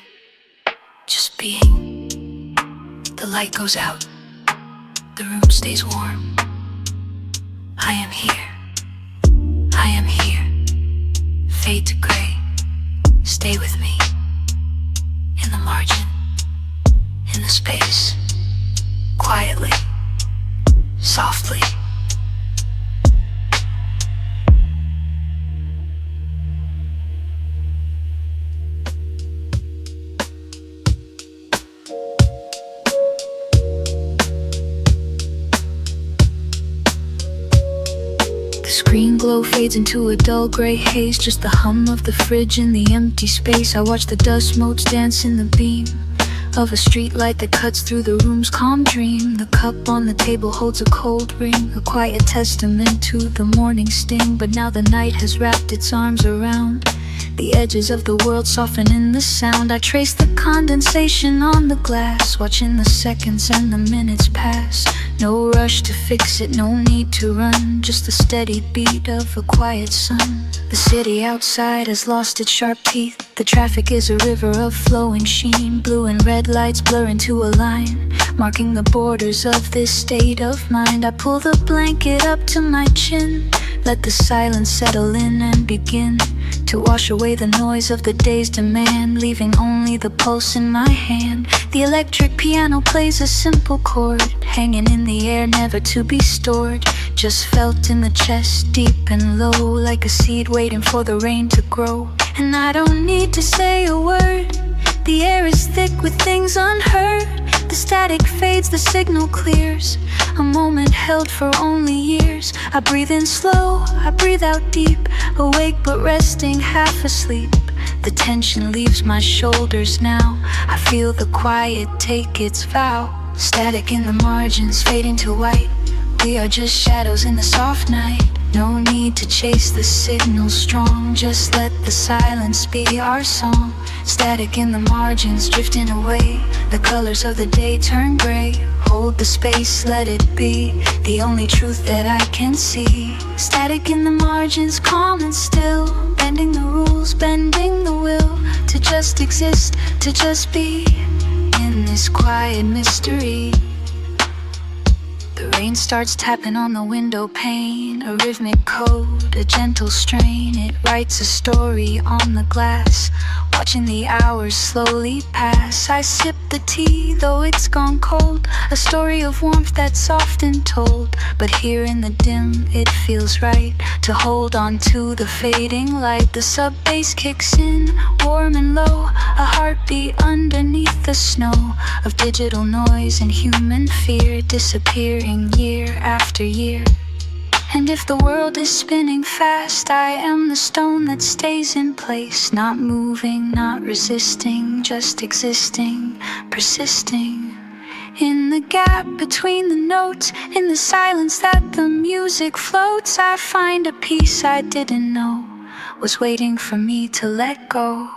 just being. The light goes out, the room stays warm. I am here, I am here. Fade to gray, stay with me. In the margin, in the space, quietly, softly. The screen glow fades into a dull gray haze, just the hum of the fridge in the empty space. I watch the dust motes dance in the beam of a streetlight that cuts through the room's calm dream. The cup on the table holds a cold ring, a quiet testament to the morning sting. But now the night has wrapped its arms around the edges of the world, softening the sound. I trace the condensation on the glass, watching the seconds and the minutes pass. No rush to fix it, no need to run, just the steady beat of a quiet sun. The city outside has lost its sharp teeth. The traffic is a river of flowing sheen. Blue and red lights blur into a line, marking the borders of this state of mind. I pull the blanket up to my chin, let the silence settle in and begin to wash away the noise of the day's demand, leaving only the pulse in my hand. The electric piano plays a simple chord, hanging in the air, never to be stored, just felt in the chest, deep and low, like a seed waiting for the rain to grow. And I don't need to say a word, the air is thick with things unheard. The static fades, the signal clears, a moment held for only years. I breathe in slow, I breathe out deep, awake but resting, half asleep. The tension leaves my shoulders now, I feel the quiet take its vow. Static in the margins, fading to white, we are just shadows in the soft night. No need to chase the signal strong, just let the silence be our song. Static in the margins, drifting away, the colors of the day turn gray. Hold the space, let it be, the only truth that I can see. Static in the margins, calm and still, bending the rules, bending the will, to just exist, to just be, in this quiet mystery. The rain starts tapping on the window pane, a rhythmic code, a gentle strain. It writes a story on the glass, watching the hours slowly pass. I sip the tea, though it's gone cold, a story of warmth that's often told. But here in the dim, it feels right to hold on to the fading light. The sub-bass kicks in, warm and low, a heartbeat underneath the snow of digital noise and human fear, disappearing year after year. And if the world is spinning fast, I am the stone that stays in place, not moving, not resisting, just existing, persisting. In the gap between the notes, in the silence that the music floats, I find a peace I didn't know was waiting for me to let go.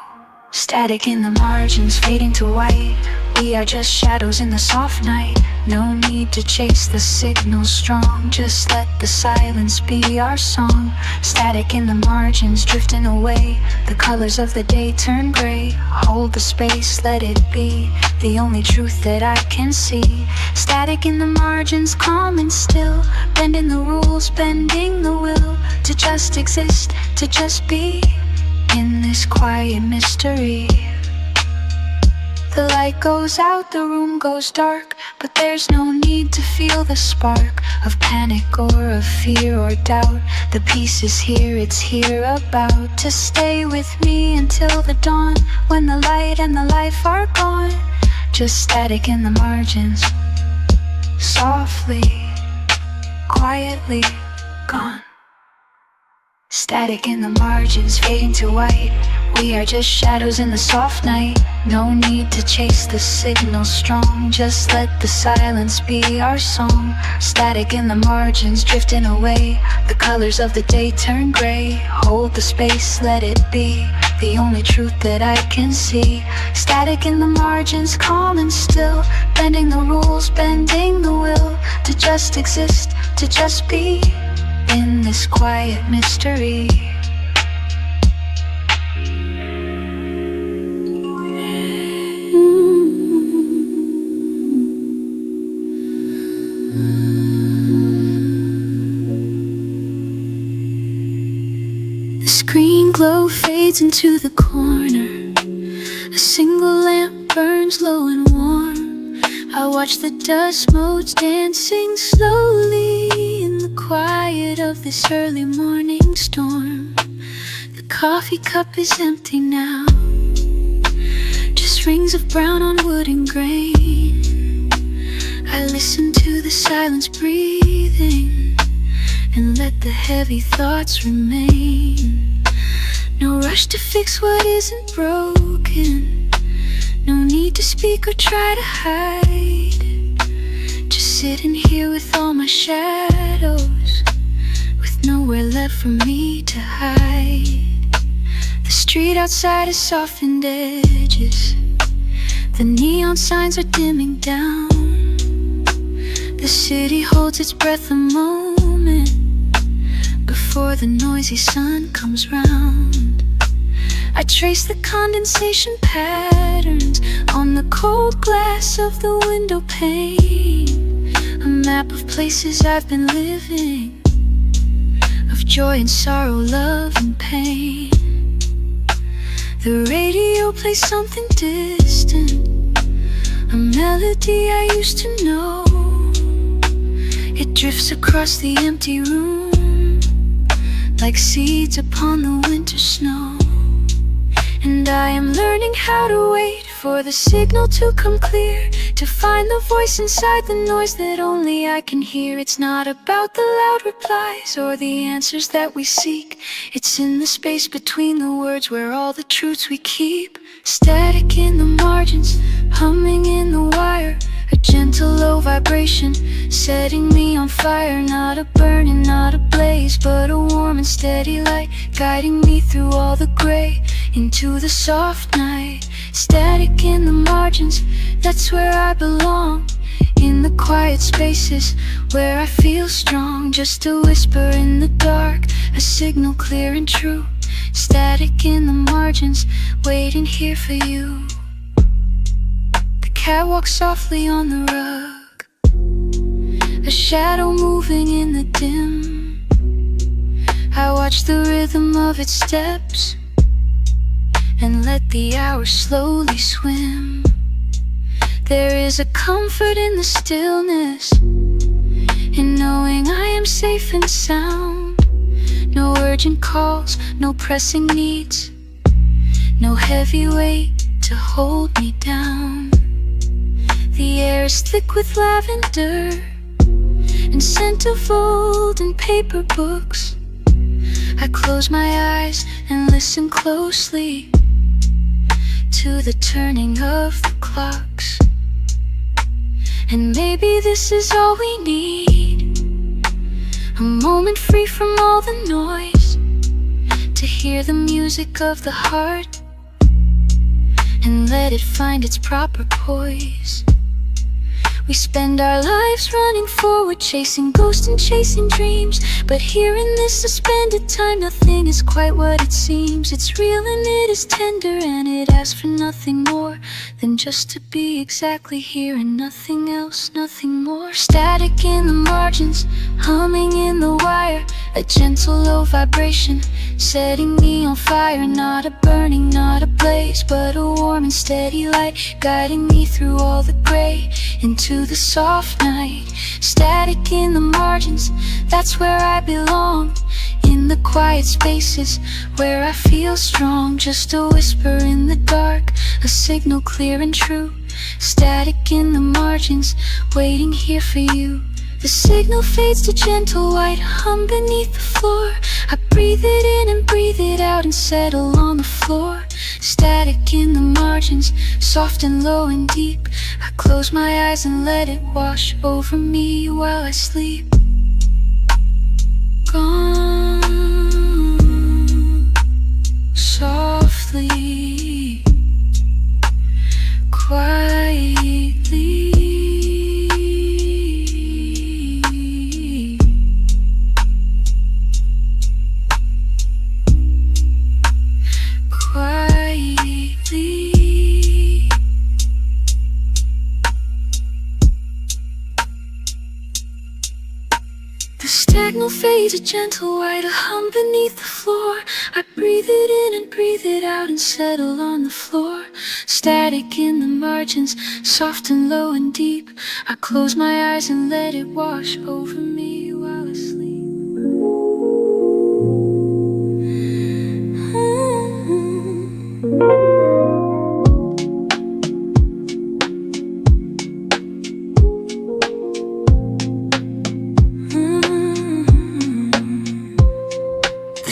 Static in the margins, fading to white, we are just shadows in the soft night. No need to chase the signal strong, just let the silence be our song. Static in the margins, drifting away, the colors of the day turn gray. Hold the space, let it be, the only truth that I can see. Static in the margins, calm and still, bending the rules, bending the will, to just exist, to just be, in this quiet mystery. The light goes out, the room goes dark, but there's no need to feel the spark of panic or of fear or doubt. The peace is here, it's here about to stay with me until the dawn, when the light and the life are gone. Just static in the margins, softly, quietly gone. Static in the margins, fading to white, we are just shadows in the soft night. No need to chase the signal strong, just let the silence be our song. Static in the margins, drifting away, the colors of the day turn gray. Hold the space, let it be, the only truth that I can see. Static in the margins, calm and still, bending the rules, bending the will, to just exist, to just be, in this quiet mystery. The screen glow fades into the corner, a single lamp burns low and warm. I watch the dust motes dancing slowly in the quiet of this early morning storm. The coffee cup is empty now, just rings of brown on wood and grain. I listen to the silence breathing, and let the heavy thoughts remain. No rush to fix what isn't broken. No need to speak or try to hide. Just sitting here with all my shadows, with nowhere left for me to hide. The street outside has softened edges. The neon signs are dimming down. The city holds its breath a moment before the noisy sun comes round. I trace the condensation patterns on the cold glass of the window pane. A map of places I've been living, of joy and sorrow, love and pain. The radio plays something distant, a melody I used to know. It drifts across the empty room like seeds upon the winter snow. And I am learning how to wait for the signal to come clear, to find the voice inside the noise that only I can hear. It's not about the loud replies or the answers that we seek. It's in the space between the words where all the truths we keep. Static in the margins, humming in the wire, a gentle low vibration setting me on fire. Not a burning, not a blaze, but a warm and steady light guiding me through all the gray into the soft night. Static in the margins, that's where I belong. In the quiet spaces where I feel strong. Just a whisper in the dark, a signal clear and true. Static in the margins, waiting here for you. The cat walks softly on the rug, a shadow moving in the dim. I watch the rhythm of its steps and let the hours slowly swim. There is a comfort in the stillness, in knowing I am safe and sound. No urgent calls, no pressing needs, no heavy weight to hold me down. The air is thick with lavender and scent of old and paper books. I close my eyes and listen closely to the turning of the clocks. And maybe this is all we need, a moment free from all the noise, to hear the music of the heart and let it find its proper poise. We spend our lives running forward, chasing ghosts and chasing dreams, but here in this suspended time, nothing is quite what it seems. It's real and it is tender, and it asks for nothing more than just to be exactly here and nothing else, nothing more. Static in the margins, humming in the wire, a gentle low vibration setting me on fire. Not a burning, not a blaze, but a warm and steady light guiding me through all the gray into the soft night. Static in the margins, that's where I belong. In the quiet spaces where I feel strong. Just a whisper in the dark, a signal clear and true. Static in the margins, waiting here for you. The signal fades to gentle white hum beneath the floor. I breathe it in and breathe it out and settle on the floor. Static in the margins, soft and low and deep. I close my eyes and let it wash over me while I sleep. Gone softly, quietly. Signal fades, a gentle white, a hum beneath the floor. I breathe it in and breathe it out and settle on the floor. Static in the margins, soft and low and deep. I close my eyes and let it wash over me while I sleep.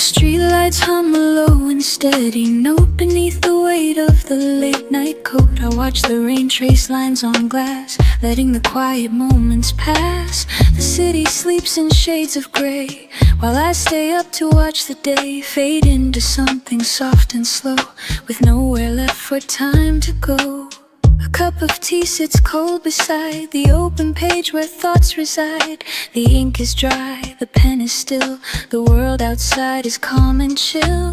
streetlights hum a low and steady note beneath the weight of the late night coat. I watch the rain trace lines on glass, letting the quiet moments pass. The city sleeps in shades of gray, while I stay up to watch the day fade into something soft and slow, with nowhere left for time to go. A cup of tea sits cold beside the open page where thoughts reside. The ink is dry, the pen is still, the world outside is calm and chill.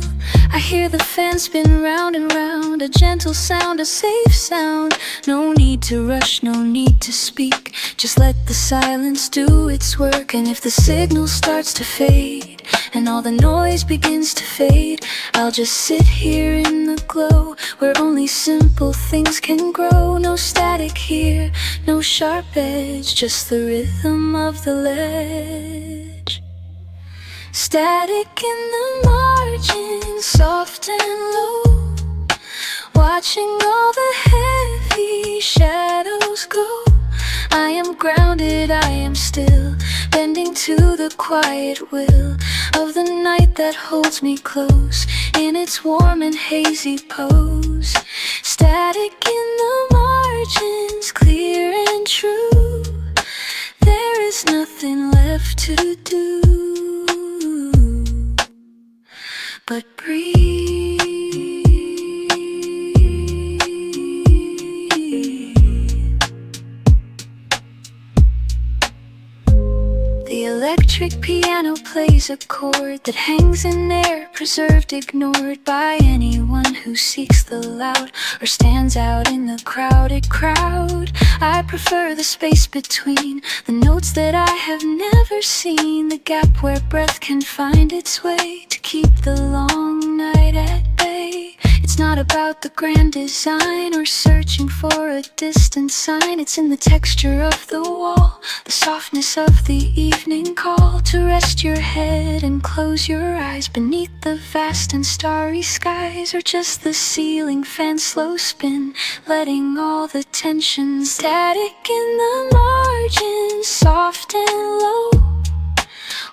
I hear the fan spin round and round, a gentle sound, a safe sound. No need to rush, no need to speak, just let the silence do its work. And if the signal starts to fade and all the noise begins to fade, I'll just sit here in the glow where only simple things can grow. No static here, no sharp edge, just the rhythm of the ledge. Static in the margins, soft and low, watching all the heavy shadows go. I am grounded, I am still, bending to the quiet will of the night that holds me close in its warm and hazy pose. Static in the margins, clear and true, there is nothing left to do but breathe. The electric piano plays a chord that hangs in air, preserved, ignored by anyone who seeks the loud or stands out in the crowded crowd. I prefer the space between the notes that I have never seen, the gap where breath can find its way to keep the long night at bay. It's not about the grand design or searching for a distant sign. It's in the texture of the wall, the softness of the evening call to rest your head and close your eyes beneath the vast and starry skies, or just the ceiling fan slow spin, letting all the tension. Static in the margins, soft and low,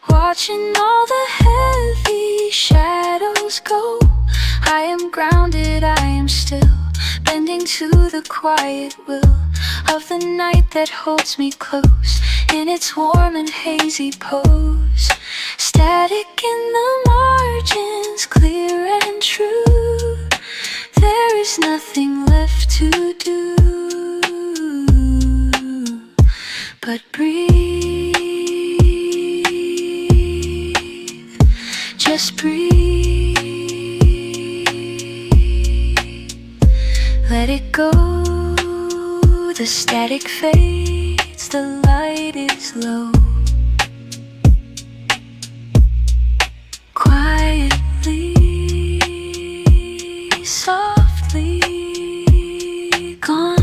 watching all the heavy shadows go. I am grounded, I am still, bending to the quiet will of the night that holds me close in its warm and hazy pose. Static in the margins, clear and true, there is nothing left to do but breathe. Just breathe. Let it go, the static fades, the light is low. Quietly, softly gone.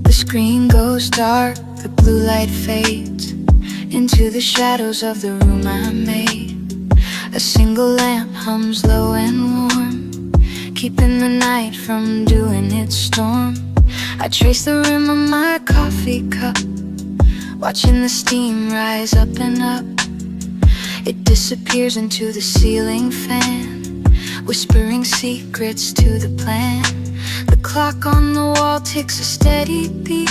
The screen goes dark, the blue light fades into the shadows of the room I made. A single lamp hums low and warm, keeping the night from doing its storm. I trace the rim of my coffee cup, watching the steam rise up and up. It disappears into the ceiling fan, whispering secrets to the plan. The clock on the wall ticks a steady beat,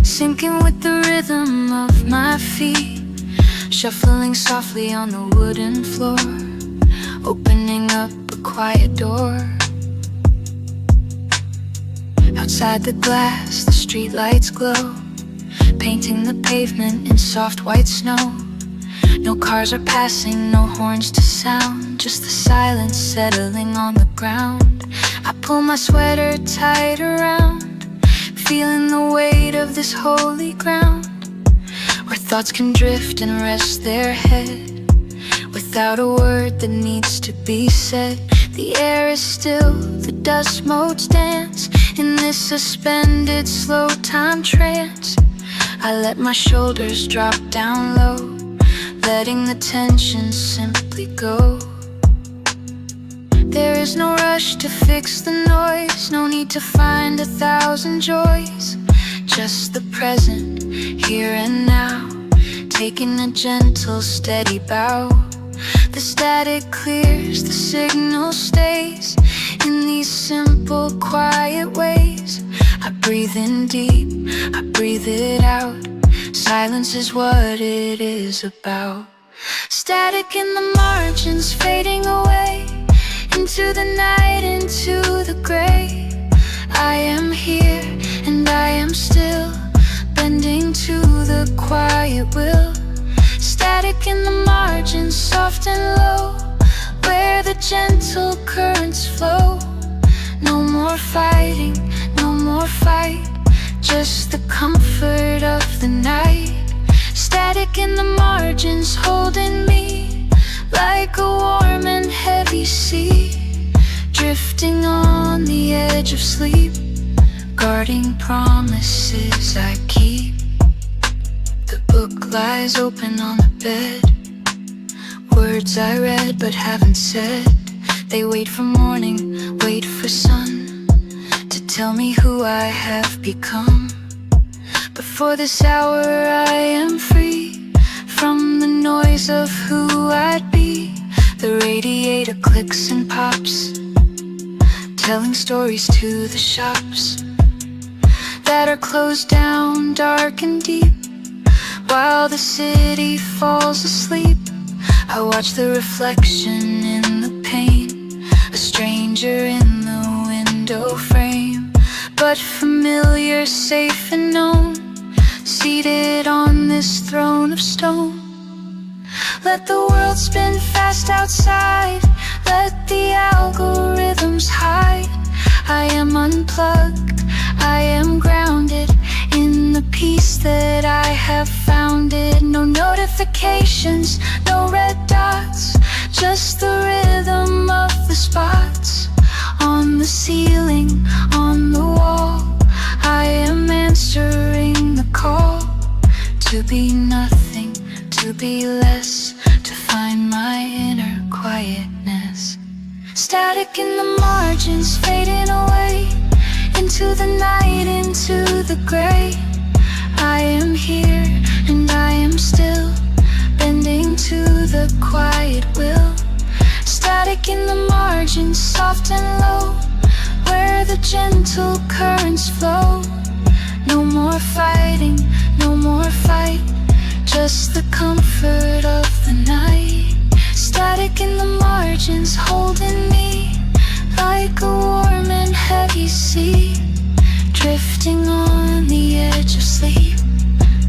syncing with the rhythm of my feet, shuffling softly on the wooden floor, opening up a quiet door. Outside the glass, the streetlights glow, painting the pavement in soft white snow. No cars are passing, no horns to sound, just the silence settling on the ground. I pull my sweater tight around, feeling the weight of this holy ground, where thoughts can drift and rest their head without a word that needs to be said. The air is still, the dust motes dance in this suspended slow time trance. I let my shoulders drop down low, letting the tension simply go. There is no rush to fix the noise, no need to find 1,000 joys. Just the present, here and now, taking a gentle, steady bow. The static clears, the signal stays in these simple, quiet ways. I breathe in deep, I breathe it out. Silence is what it is about. Static in the margins, fading away into the night, into the gray. I am here and I am still, bending to the quiet will. Static in the margins, soft and low, where the gentle currents flow. No more fighting, no more fight, just the comfort of the night. Static in the margins, holding me like a warm and heavy sea, drifting on the edge of sleep, guarding promises I keep. The book lies open on the bed, words I read but haven't said. They wait for morning, wait for sun, to tell me who I have become. But for this hour I am free from the noise of who I'd be. The radiator clicks and pops, telling stories to the shops that are closed down, dark and deep. While the city falls asleep, I watch the reflection in the pane, a stranger in the window frame, but familiar, safe and known, seated on this throne of stone. Let the world spin fast outside, let the algorithms hide. I am unplugged, I am grounded in the peace that I have founded. No notifications, no red dots, just the rhythm of the spots on the ceiling, on the wall. I am answering the call to be nothing, to be less, to find my inner quietness. Static in the margins, fading away into the night, into the gray. I am here and I am still, bending to the quiet will. Static in the margins, soft and low, where the gentle currents flow. No more fighting, no more fight, just the comfort of the night. Static in the margins, holding me like a warm and heavy sea, drifting on the edge of sleep,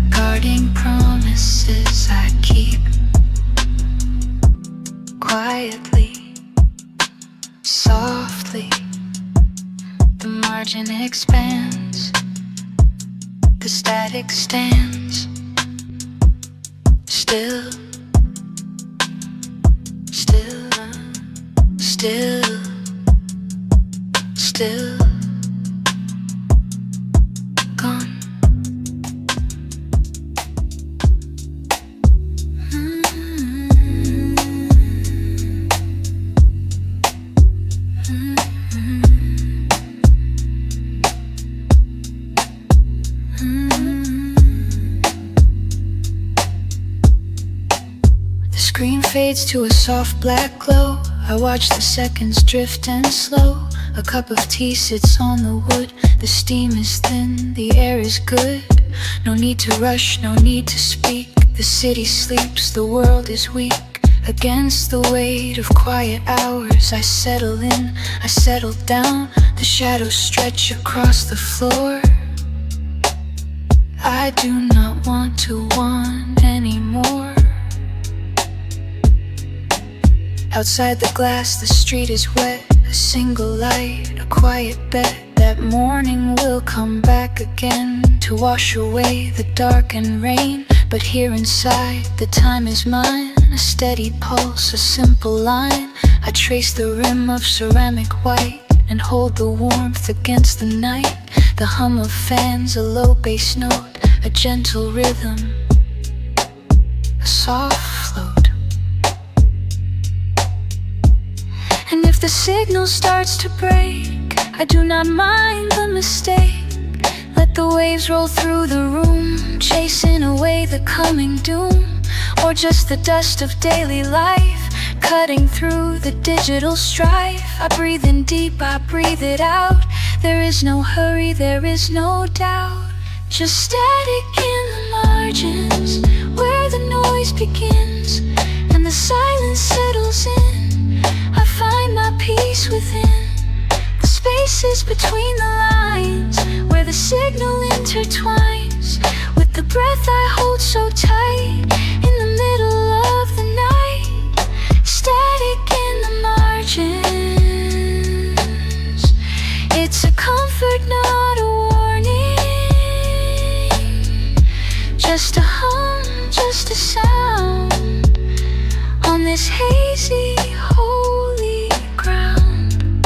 guarding promises I keep. Quietly, softly, the margin expands, the static stands still, still, still, still gone. The screen fades to a soft black glow. I watch the seconds drift and slow. A cup of tea sits on the wood. The steam is thin, the air is good. No need to rush, no need to speak. The city sleeps, the world is weak. Against the weight of quiet hours, I settle in, I settle down. The shadows stretch across the floor. I do not want to want anymore. Outside the glass, the street is wet. A single light, a quiet bet that morning will come back again to wash away the dark and rain. But here inside, the time is mine. A steady pulse, a simple line. I trace the rim of ceramic white and hold the warmth against the night. The hum of fans, a low bass note, a gentle rhythm, a soft float. And if the signal starts to break, I do not mind the mistake. Let the waves roll through the room, chasing away the coming doom, or just the dust of daily life, cutting through the digital strife. I breathe in deep, I breathe it out. There is no hurry, there is no doubt. Just static in the margins, where the noise begins and the silence settles in. I find my peace within the spaces between the lines, where the signal intertwines with the breath I hold so tight. In the middle of the night, static in the margins. It's a comfort, not a warning. Just a hum, just a sound on this hazy, holy ground.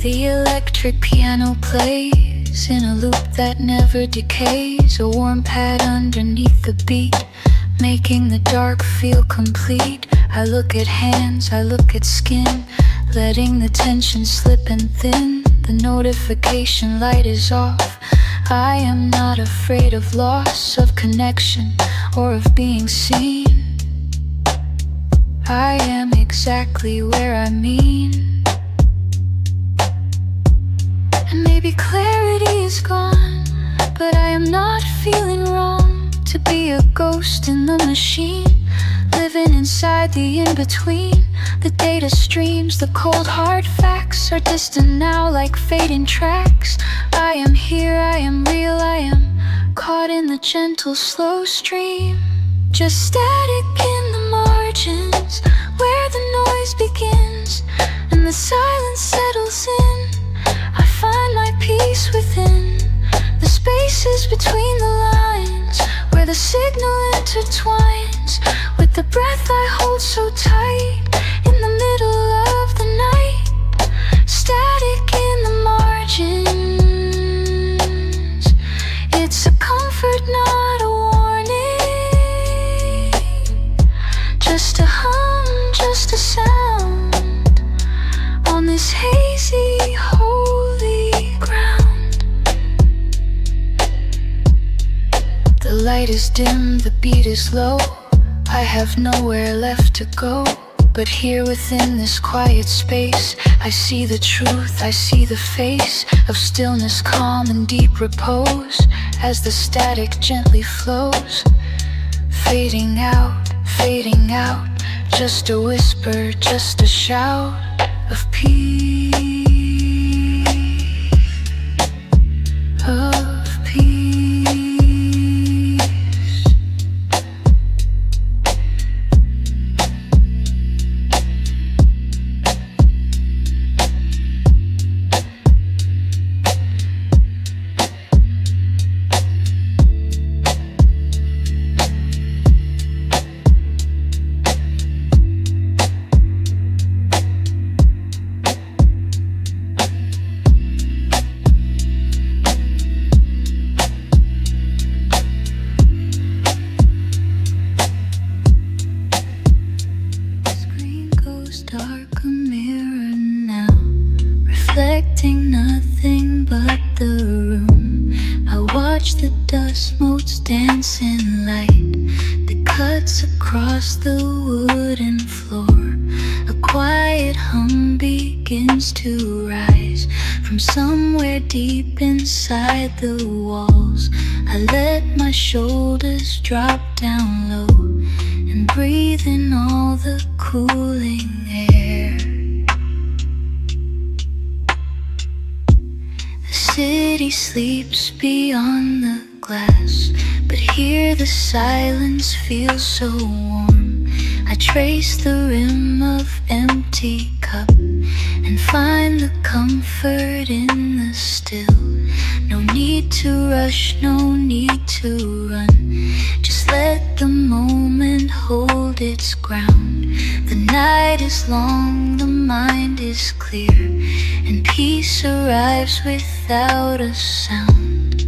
The electric piano plays in a loop that never decays. A warm pad underneath the beat, making the dark feel complete. I look at hands, I look at skin, letting the tension slip and thin. The notification light is off. I am not afraid of loss of connection or of being seen. I am exactly where I mean. And maybe clarity is gone, but I am not feeling wrong to be a ghost in the machine, living inside the in-between. The data streams, the cold hard facts are distant now like fading tracks. I am here, I am real, I am caught in the gentle slow stream. Just static in the margins, where the noise begins and the silence settles in. I find my peace within the spaces between the lines, where the signal intertwines with the breath I hold so tight. In the middle of the night, static in the margins. It's a comfort, not a warning. Just a hum, just a sound on this hazy, holy ground. The light is dim, the beat is low. I have nowhere left to go. But here within this quiet space, I see the truth, I see the face of stillness, calm and deep repose, as the static gently flows, fading out, just a whisper, just a shout of peace, of peace. Dark, a mirror now, reflecting nothing but the room. I watch the dust motes dance in light that cuts across the wooden floor. A quiet hum begins to rise from somewhere deep inside the walls. I let my shoulders drop down low and breathe in all the cooling air. The city sleeps beyond the glass, but here the silence feels so warm. I trace the rim of empty cup and find the comfort in the still. No need to rush, no need to run. Just let the moment hold its ground. The night is long, the mind is clear, and peace arrives without a sound.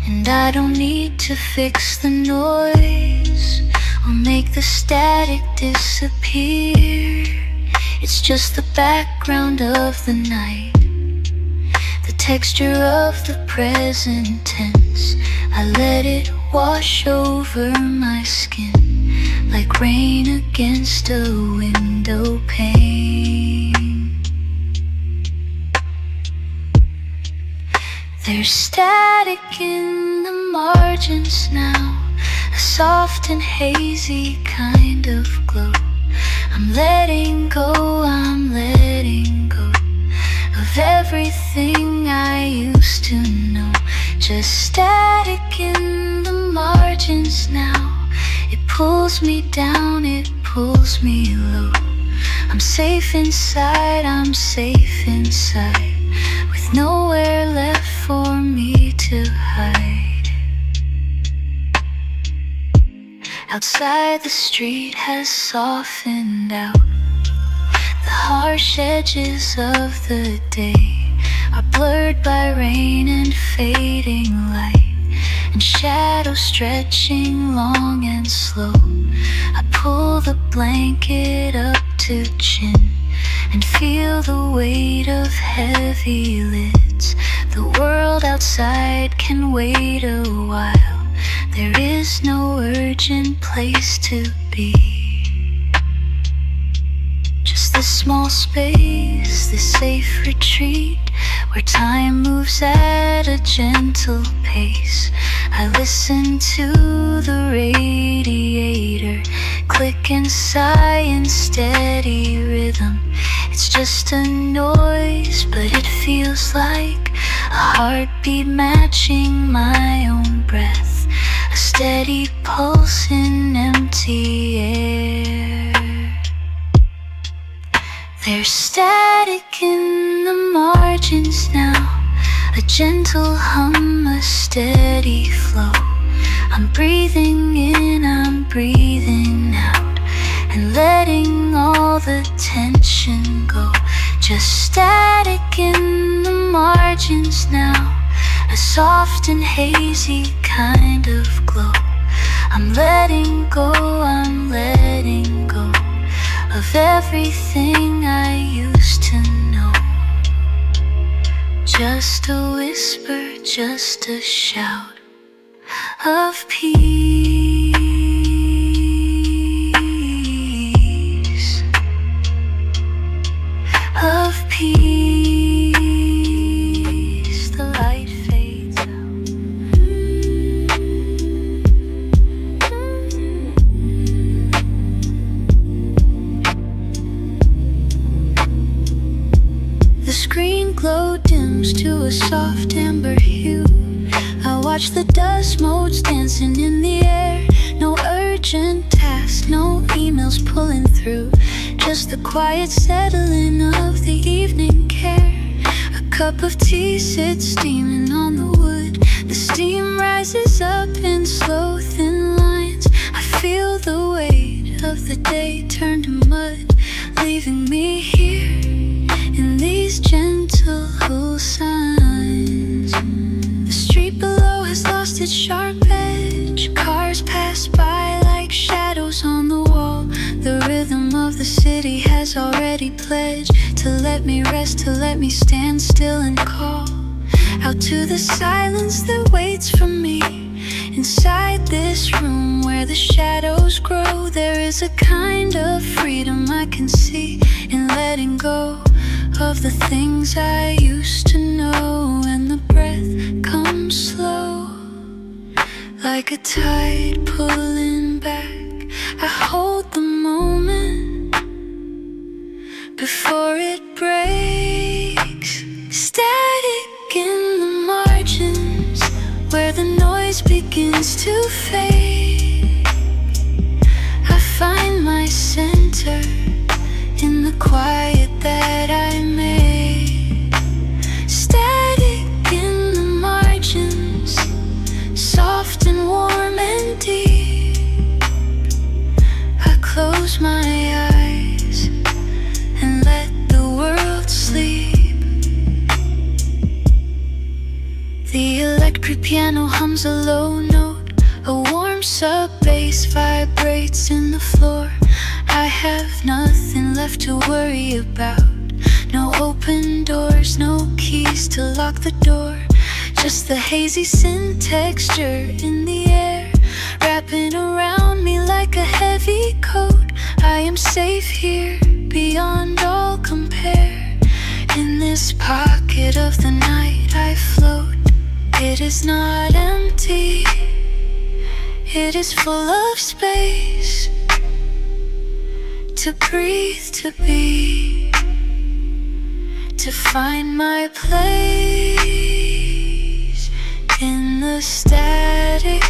And I don't need to fix the noise or make the static disappear. It's just the background of the night, the texture of the present tense. I let it wash over my skin like rain against a window pane. There's static in the margins now, a soft and hazy kind of glow. I'm letting go, I'm letting go of everything I used to know. Just static in the margins now. It pulls me down, it pulls me low. I'm safe inside, I'm safe inside, with nowhere left for me to hide. Outside the street has softened out. The harsh edges of the day are blurred by rain and fading light, and shadows stretching long and slow. I pull the blanket up to chin and feel the weight of heavy lids. The world outside can wait a while. There is no urgent place to be. Just this small space, this safe retreat, where time moves at a gentle pace. I listen to the radiator click and sigh in steady rhythm. It's just a noise, but it feels like a heartbeat matching my own breath, a steady pulse in empty air. There's static in the margins now, a gentle hum, a steady flow. I'm breathing in, I'm breathing out, and letting all the tension go. Just static in the margins now, a soft and hazy kind of glow. I'm letting go, I'm letting go of everything I used to know. Just a whisper, just a shout of peace, of peace. The light fades out. The screen glow dims to a soft amber hue. I watch the dust motes dancing in the air. No urgent tasks, no emails pulling through, just the quiet settling of the evening care. A cup of tea sits steaming on the wood. The steam rises up in slow thin lines. I feel the weight of the day turn to mud, leaving me here in these gentle signs. The street below has lost its sharp edge. Cars pass by like shadows on the wall. The rhythm of the city has already pledged to let me rest, to let me stand still and call out to the silence that waits for me. Inside this room where the shadows grow, there is a kind of freedom I can see in letting go of the things I used to know. And the breath comes slow, like a tide pulling back. I hold the moment before it breaks. Static in the margins, where the noise begins to fade. I find my center in the quiet that I made. Static in the margins, and deep. I close my eyes and let the world sleep. The electric piano hums a low note. A warm sub-bass vibrates in the floor. I have nothing left to worry about. No open doors, no keys to lock the door. Just the hazy synth texture in the air, wrapping around me like a heavy coat. I am safe here, beyond all compare. In this pocket of the night I float. It is not empty, it is full of space. To breathe, to be, to find my place. In the static,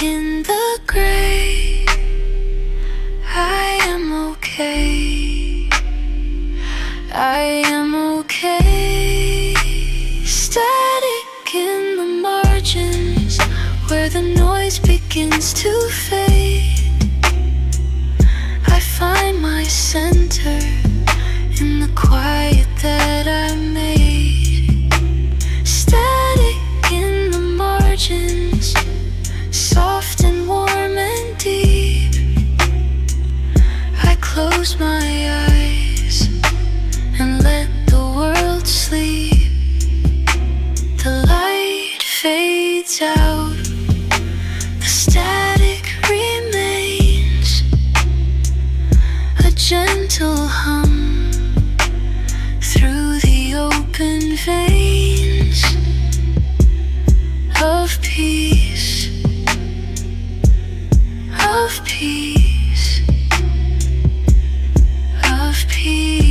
in the gray, I am okay, I am okay. Static in the margins, where the noise begins to fade. I find my center in the quiet that I made. Static in the margins, soft and warm and deep. I close my eyes and let the world sleep. The light fades out, the static remains. A gentle hum through the open veins of peace, of peace, of peace.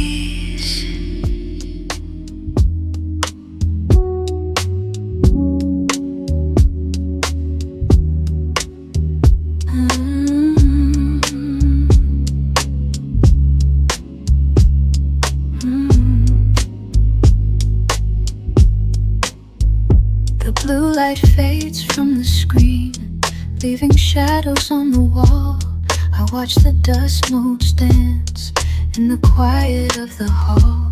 Blue light fades from the screen, leaving shadows on the wall. I watch the dust motes dance in the quiet of the hall.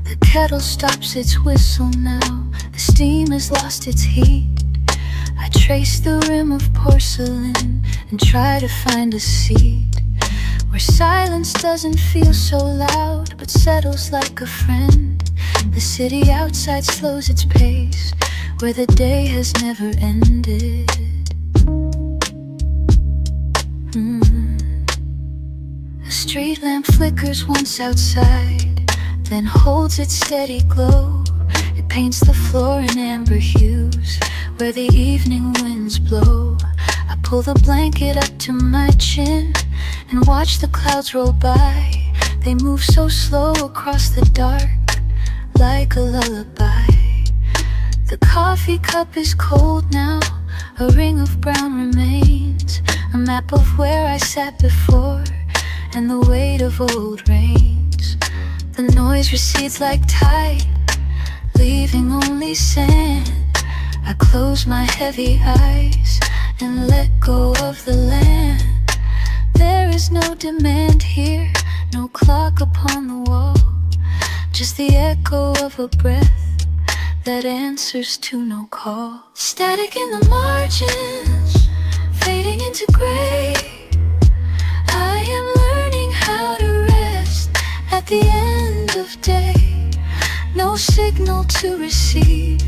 The kettle stops its whistle now, the steam has lost its heat. I trace the rim of porcelain and try to find a seat where silence doesn't feel so loud but settles like a friend. The city outside slows its pace, where the day has never ended. A street lamp flickers once outside, then holds its steady glow. It paints the floor in amber hues, where the evening winds blow. I pull the blanket up to my chin and watch the clouds roll by. They move so slow across the dark, like a lullaby. The coffee cup is cold now, a ring of brown remains, a map of where I sat before, and the weight of old rains. The noise recedes like tide, leaving only sand. I close my heavy eyes and let go of the land. There is no demand here, no clock upon the wall, just the echo of a breath that answers to no call. Static in the margins, fading into gray. I am learning how to rest at the end of day. No signal to receive,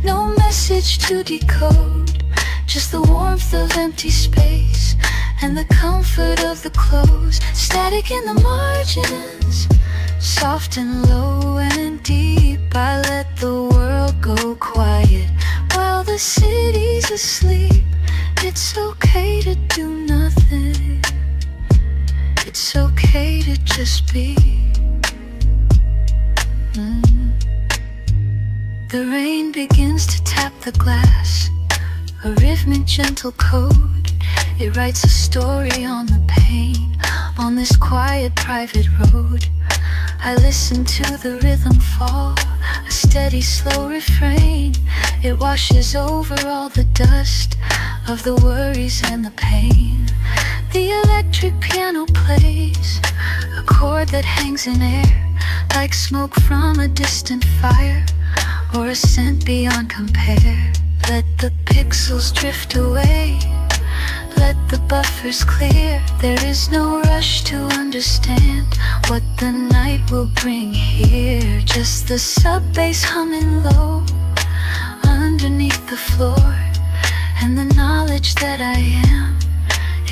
no message to decode, just the warmth of empty space and the comfort of the close. Static in the margins, soft and low and deep. I let the world go quiet while the city's asleep. It's okay to do nothing, it's okay to just be. The rain begins to tap the glass, a rhythmic gentle code. It writes a story on the pane, on this quiet private road. I listen to the rhythm fall, a steady slow refrain. It washes over all the dust of the worries and the pain. The electric piano plays a chord that hangs in air, like smoke from a distant fire, or a scent beyond compare. Let the pixels drift away, let the buffers clear. There is no rush to understand what the night will bring here. Just the sub-bass humming low underneath the floor, and the knowledge that I am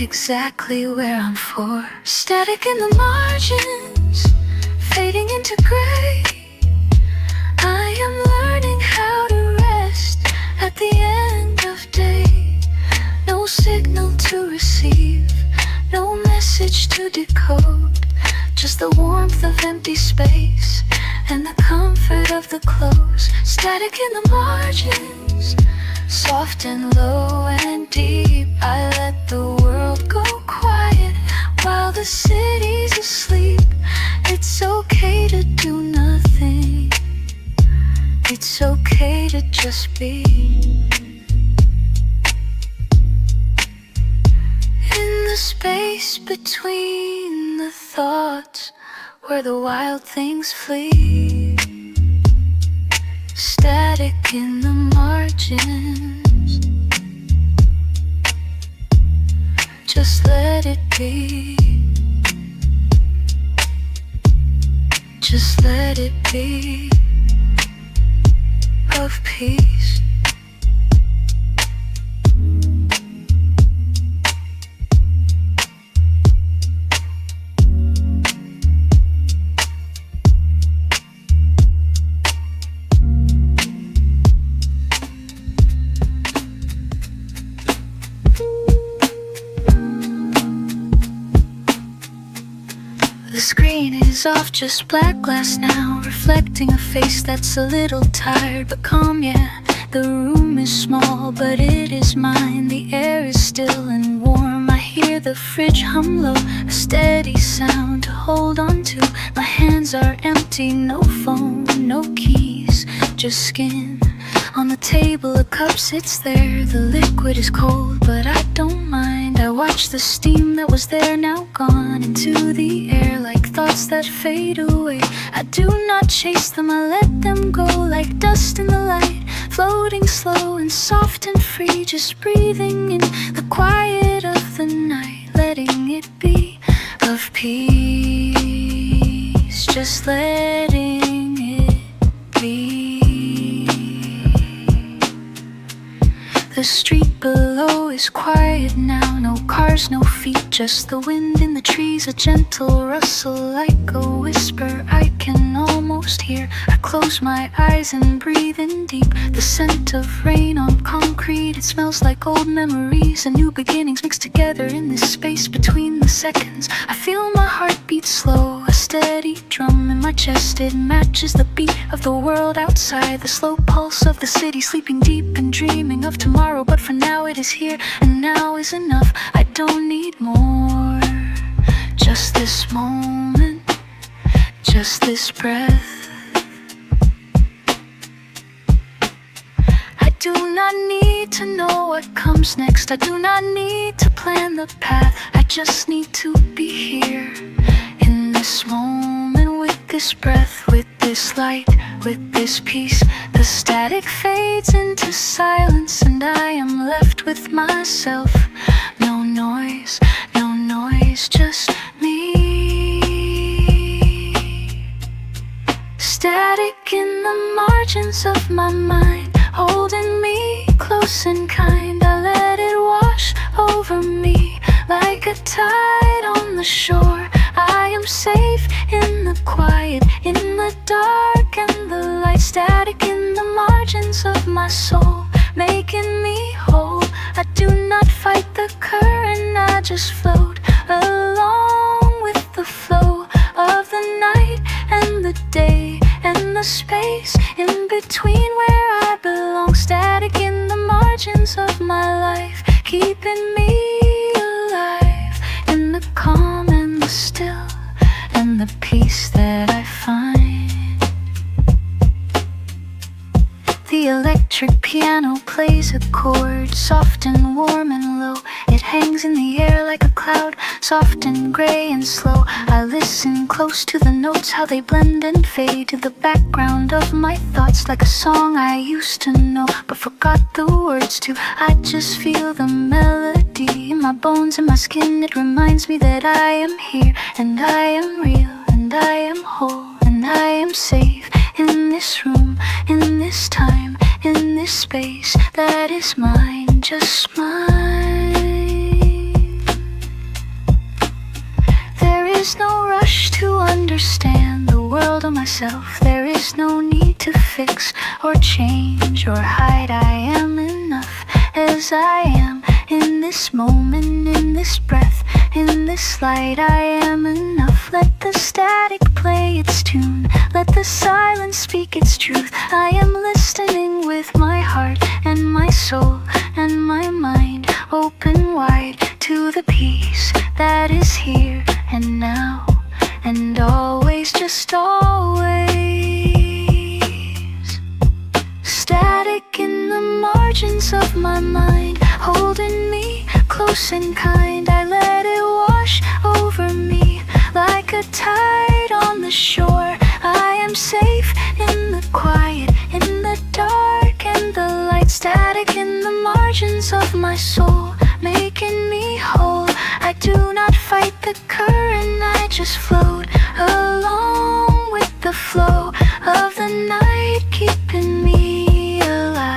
exactly where I'm for. Static in the margins, fading into gray. I am learning how to rest at the end of day. No signal to receive, no message to decode, just the warmth of empty space and the comfort of the close. Static in the margins, soft and low and deep. I let the world go quiet while the city's asleep. It's okay to do nothing, it's okay to just be. In the space between the thoughts where the wild things flee. Static in the margins, just let it be. Just let it be of peace. The screen is off, just black glass now, reflecting a face that's a little tired but calm, yeah. The room is small, but it is mine. The air is still and warm. I hear the fridge hum low, a steady sound to hold on to. My hands are empty, no phone, no keys, just skin. On the table a cup sits there, the liquid is cold, but I don't mind. I watch the steam that was there now gone into the air, like thoughts that fade away. I do not chase them, I let them go like dust in the light, floating slow and soft and free, just breathing in the quiet of the night, letting it be of peace, just letting it be. The street below is quiet now, no cars, no feet, just the wind in the trees, a gentle rustle like a whisper I can almost hear. I close my eyes and breathe in deep, the scent of rain on concrete. It smells like old memories and new beginnings mixed together in this space between the seconds. I feel my heart beat slow, a steady drum in my chest. It matches the beat of the world outside, the slow pulse of the city, sleeping deep and dreaming of tomorrow. But for now it is here, and now is enough. I don't need more, just this moment, just this breath. I do not need to know what comes next, I do not need to plan the path. I just need to be here, in this moment, with this breath, with this light, with this peace. The static fades into silence, and I am left with myself. No noise, just me. Static in the margins of my mind, holding me close and kind. I let it wash over me like a tide on the shore. I am safe in the quiet, in the dark and the light. Static in the margins of my soul, making me whole. I do not fight the current, I just float along with the flow of the night and the day and the space in between where I belong. Static in the margins of my life, keeping me alive in the calm and the still and the peace that I find. find. The electric piano plays a chord, soft and warm and low. It hangs in the air like a cloud, soft and gray and slow. I listen close to the notes, how they blend and fade to the background of my thoughts, like a song I used to know but forgot the words to. I just feel the melody in my bones and my skin. It reminds me that I am here and I am real and I am whole and I am safe in this room, in this time, in this space that is mine, just mine. There is no rush to understand the world or myself. There is no need to fix or change or hide. I am enough as I am in this moment, in this breath, in this light. I am enough. Let the static play its tune, let the silence speak its truth. I am listening with my heart and my soul and my mind open wide to the peace that is here and now and always, just always. Static in the margins of my mind, holding me close and kind. I let it wash over me like a tide on the shore. I am safe in the quiet, in the dark and the light. Static in the margins of my soul, making me whole. I do not fight the current, I just float along with the flow of the night, keeping me alive.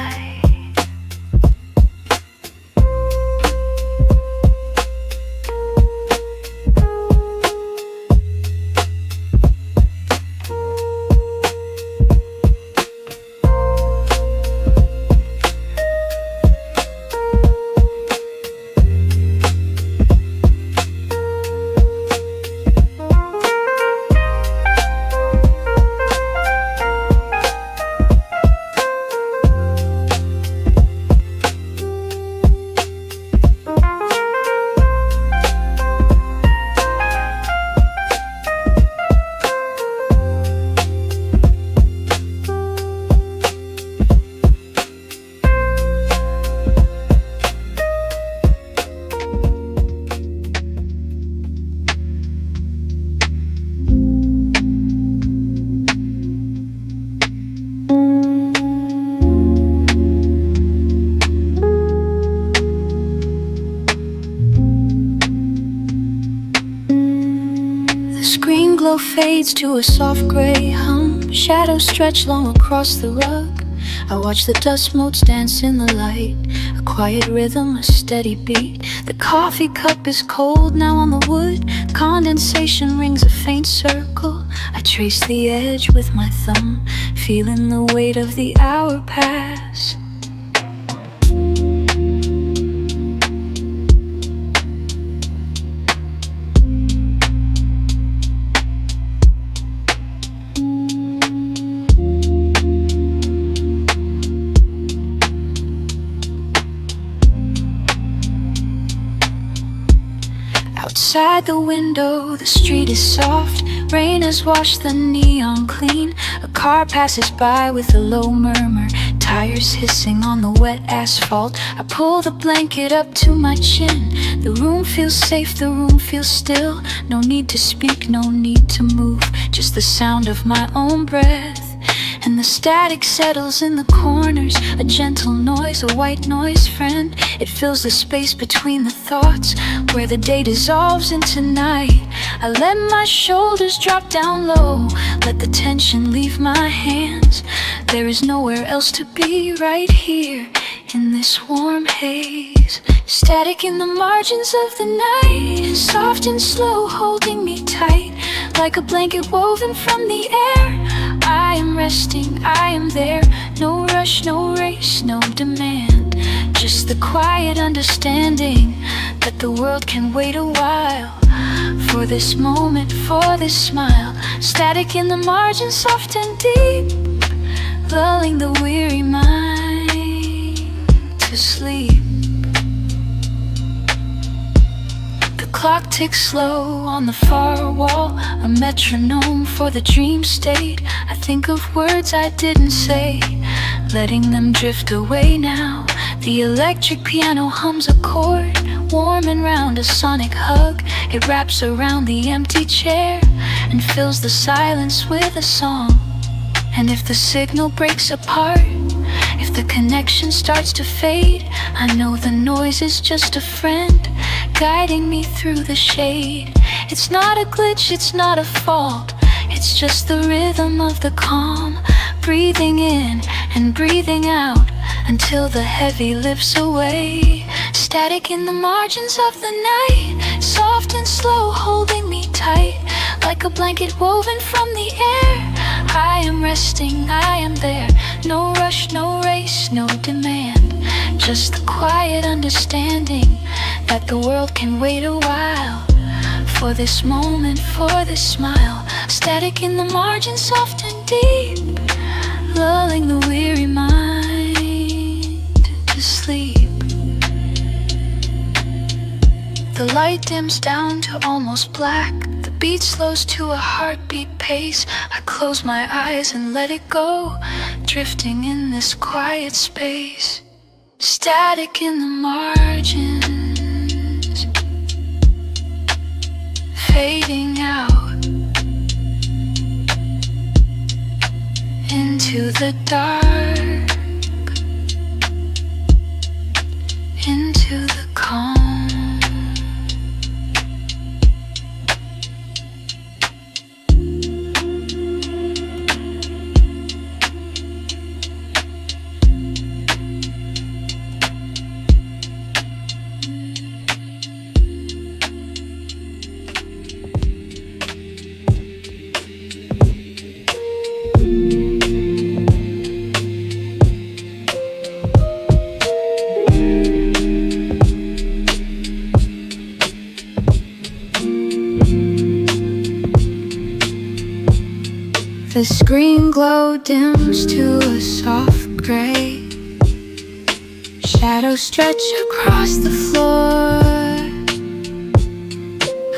Fades to a soft gray hum, shadows stretch long across the rug. I watch the dust motes dance in the light, a quiet rhythm, a steady beat. The coffee cup is cold now on the wood, condensation rings a faint circle. I trace the edge with my thumb, feeling the weight of the hour pass. Outside the window, the street is soft. Rain has washed the neon clean. A car passes by with a low murmur, tires hissing on the wet asphalt. I pull the blanket up to my chin. The room feels safe, the room feels still. No need to speak, no need to move, just the sound of my own breath. And the static settles in the corners, a gentle noise, a white noise friend. It fills the space between the thoughts, where the day dissolves into night. I let my shoulders drop down low, let the tension leave my hands. There is nowhere else to be, right here in this warm haze. Static in the margins of the night, soft and slow, holding me tight, like a blanket woven from the air. I am resting, I am there. No rush, no race, no demand, just the quiet understanding that the world can wait a while for this moment, for this smile. Static in the margins, soft and deep, lulling the weary mind to sleep. The clock ticks slow on the far wall, a metronome for the dream state. I think of words I didn't say, letting them drift away now. The electric piano hums a chord, warm and round, a sonic hug. It wraps around the empty chair and fills the silence with a song. And if the signal breaks apart, if the connection starts to fade, I know the noise is just a friend guiding me through the shade. It's not a glitch, it's not a fault, it's just the rhythm of the calm, breathing in and breathing out until the heavy lifts away. Static in the margins of the night, soft and slow, holding me tight, like a blanket woven from the air. I am resting, I am there. No rush, no race, no demand, just the quiet understanding that the world can wait a while for this moment, for this smile. Static in the margins, soft and deep, lulling the weary mind to sleep. The light dims down to almost black, the beat slows to a heartbeat pace. I close my eyes and let it go, drifting in this quiet space. Static in the margins, fading out into the dark, into the calm. The screen glow dims to a soft gray, shadows stretch across the floor.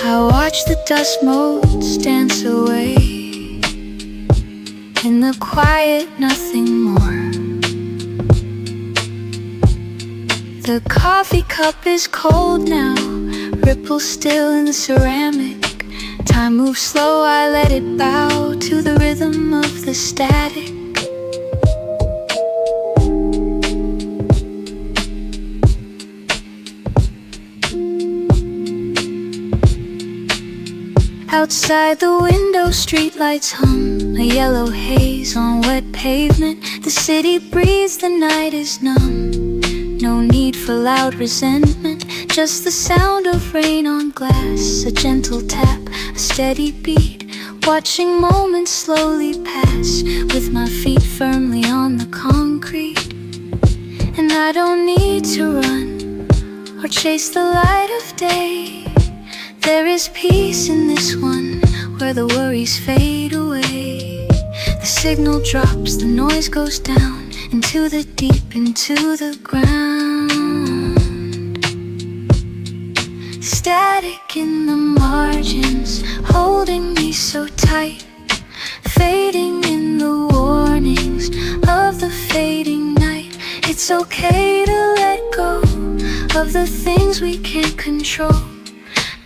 I watch the dust motes dance away, in the quiet nothing more. The coffee cup is cold now, ripples still in the ceramic. Time moves slow, I let it bow to the rhythm of the static. Outside the window, streetlights hum, a yellow haze on wet pavement. The city breathes, the night is numb. No need for loud resentment, just the sound of rain on glass, a gentle tap, a steady beat, watching moments slowly pass, with my feet firmly on the concrete. And I don't need to run or chase the light of day. There is peace in this one, where the worries fade away. The signal drops, the noise goes down, into the deep, into the ground. Static in the margins, holding me so tight, fading in the warnings of the fading night. It's okay to let go of the things we can't control.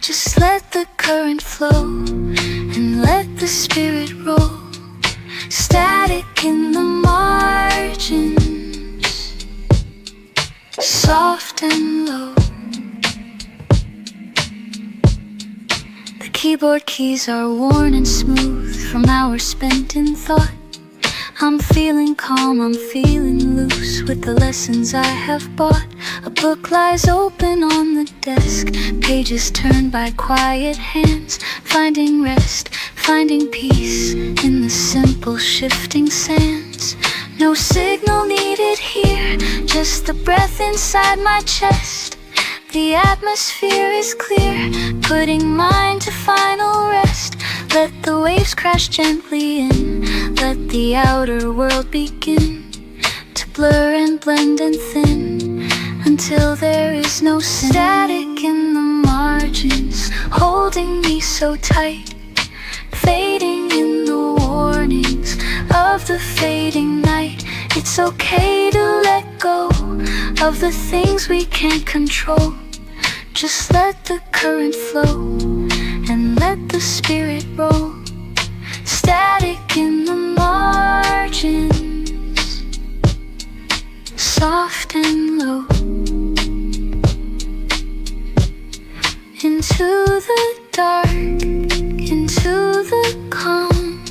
Just let the current flow and let the spirit roll. Static in the margins, soft and low. The keyboard keys are worn and smooth from hours spent in thought. I'm feeling calm, I'm feeling loose with the lessons I have bought. A book lies open on the desk, pages turned by quiet hands, finding rest, finding peace in the simple shifting sands. No signal needed here, just the breath inside my chest. The atmosphere is clear, putting mind to final rest. Let the waves crash gently in, let the outer world begin to blur and blend and thin, until there is no sin. Static in the margins, margins, holding me so tight, fading in the warnings of the fading night. It's okay to let go of the things we can't control. Just let the current flow and let the spirit roll. Static in the margins, soft and low. Into the dark, into the calm.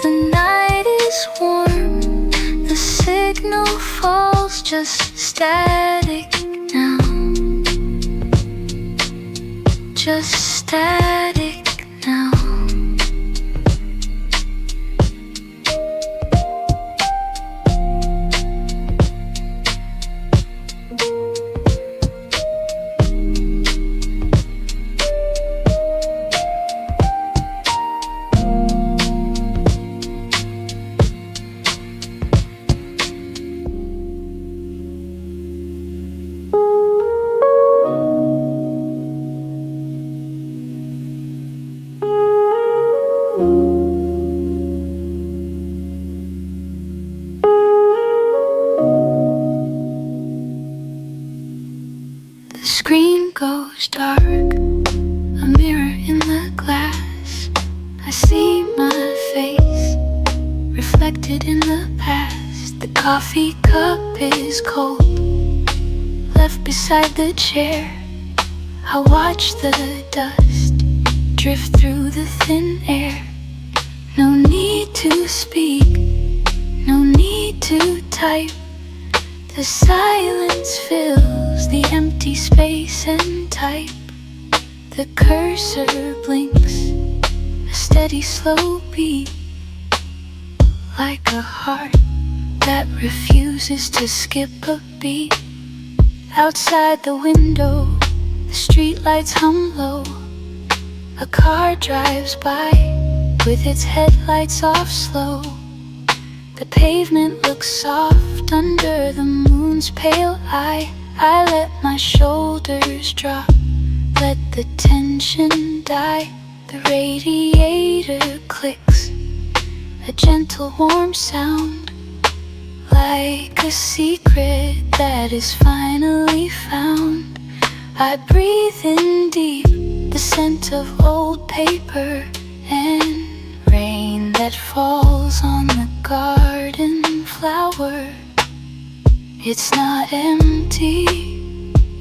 The night is warm, the signal falls just static now. Just static now. The screen goes dark, a mirror in the glass. I see my face reflected in the past. The coffee cup is cold, left beside the chair. I watch the dust drift through the thin air. No need to speak, no need to type. The silence fills the empty space and type. The cursor blinks, a steady slow beat, like a heart that refuses to skip a beat. Outside the window, the streetlights hum low. A car drives by with its headlights off slow. The pavement looks soft under the moon's pale eye. I let my shoulders drop, let the tension die. The radiator clicks, a gentle warm sound, like a secret that is finally found. I breathe in deep, the scent of old paper and rain that falls on the garden flower. It's not empty,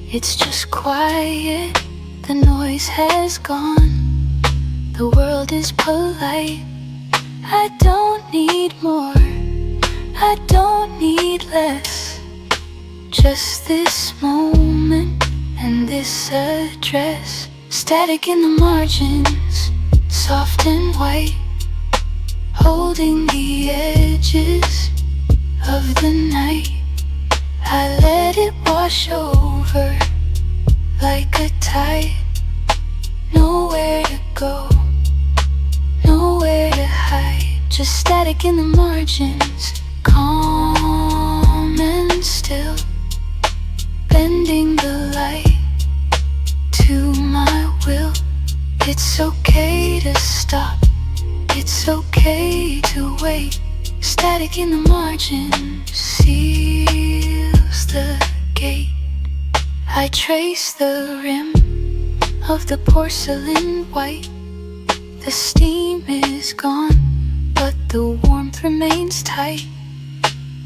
it's just quiet. The noise has gone, the world is polite. I don't need more, I don't need less. Just this moment and this address. Static in the margins, soft and white, holding the edges of the night. I let it wash over like a tide. Nowhere to go, nowhere to hide. Just static in the margins, calm and still, bending the light to my will. It's okay to stop, it's okay to wait. Static in the margins seals the gate. I trace the rim of the porcelain white. The steam is gone, but the warmth remains tight.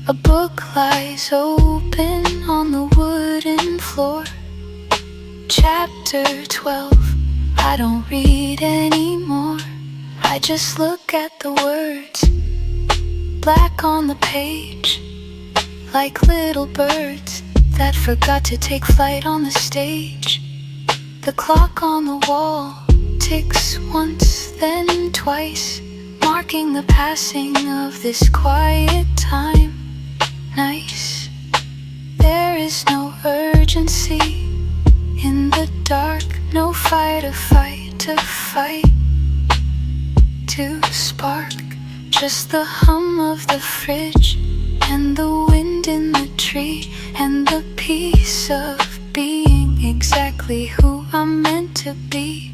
A book lies open on the wooden floor. Chapter 12, I don't read anymore. I just look at the words, black on the page, like little birds that forgot to take flight on the stage. The clock on the wall ticks once, then twice, marking the passing of this quiet time. Nice. There is no urgency in the dark, no fight or fight to fight, to spark. Just the hum of the fridge and the wind in the tree and the peace of being exactly who I'm meant to be.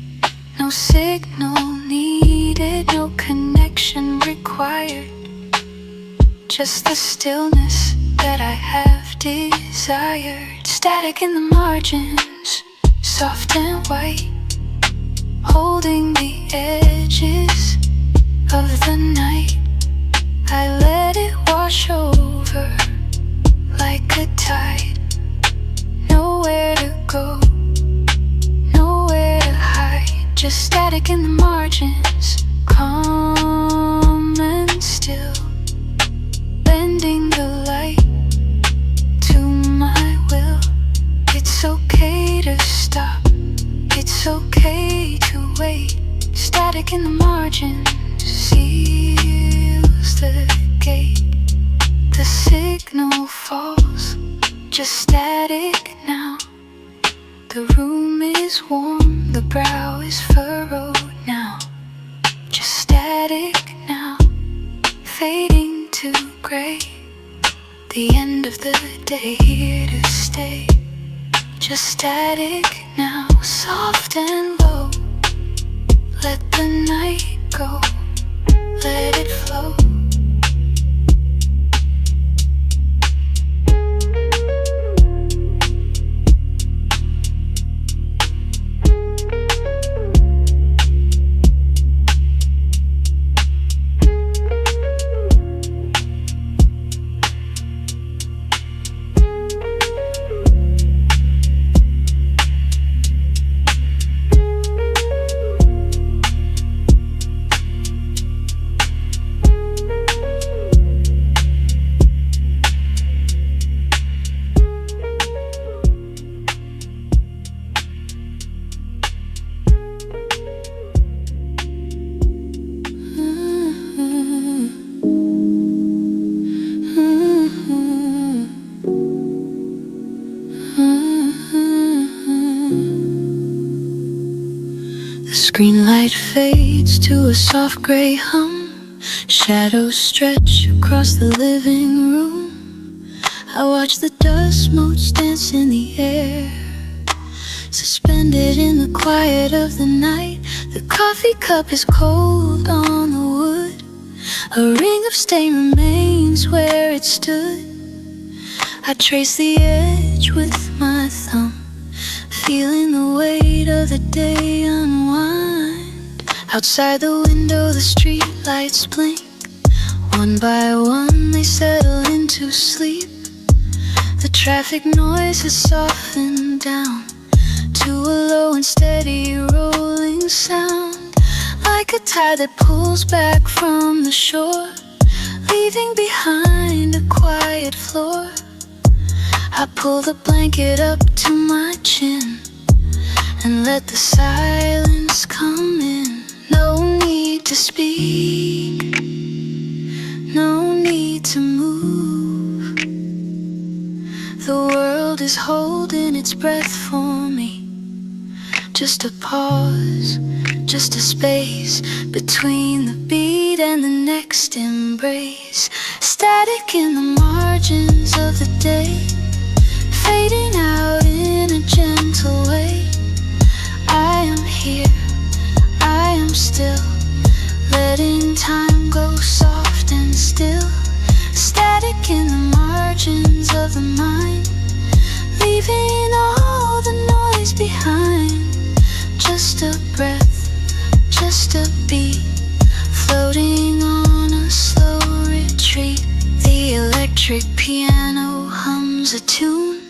No signal needed, no connection required. Just the stillness that I have desired. Static in the margins, soft and white, holding the edges of the night. I let it wash over like a tide. Nowhere to go, nowhere to hide. Just static in the margins, calm and still, bending the light to my will. It's okay to stop, it's okay to wait. Static in the margins seals the gate. The signal falls, just static now. The room is warm, the brow is furrowed now. Just static now, fading to gray. The end of the day, here to stay. Just static now, soft and low. Let the night go, let it flow. Green light fades to a soft gray hum. Shadows stretch across the living room. I watch the dust motes dance in the air, suspended in the quiet of the night. The coffee cup is cold on the wood. A ring of stain remains where it stood. I trace the edge with my thumb, feeling the weight of the day unwind. Outside the window, the street lights blink. One by one, they settle into sleep. The traffic noise has softened down to a low and steady rolling sound, like a tide that pulls back from the shore, leaving behind a quiet floor. I pull the blanket up to my chin and let the silence come in. No need to speak, no need to move. The world is holding its breath for me. Just a pause, just a space between the beat and the next embrace. Static in the margins of the day, fading out in a gentle way. I am here, I am still, letting time go soft and still. Static in the margins of the mind, leaving all the noise behind. Just a breath, just a beat, floating on a slow retreat. The electric piano hums a tune,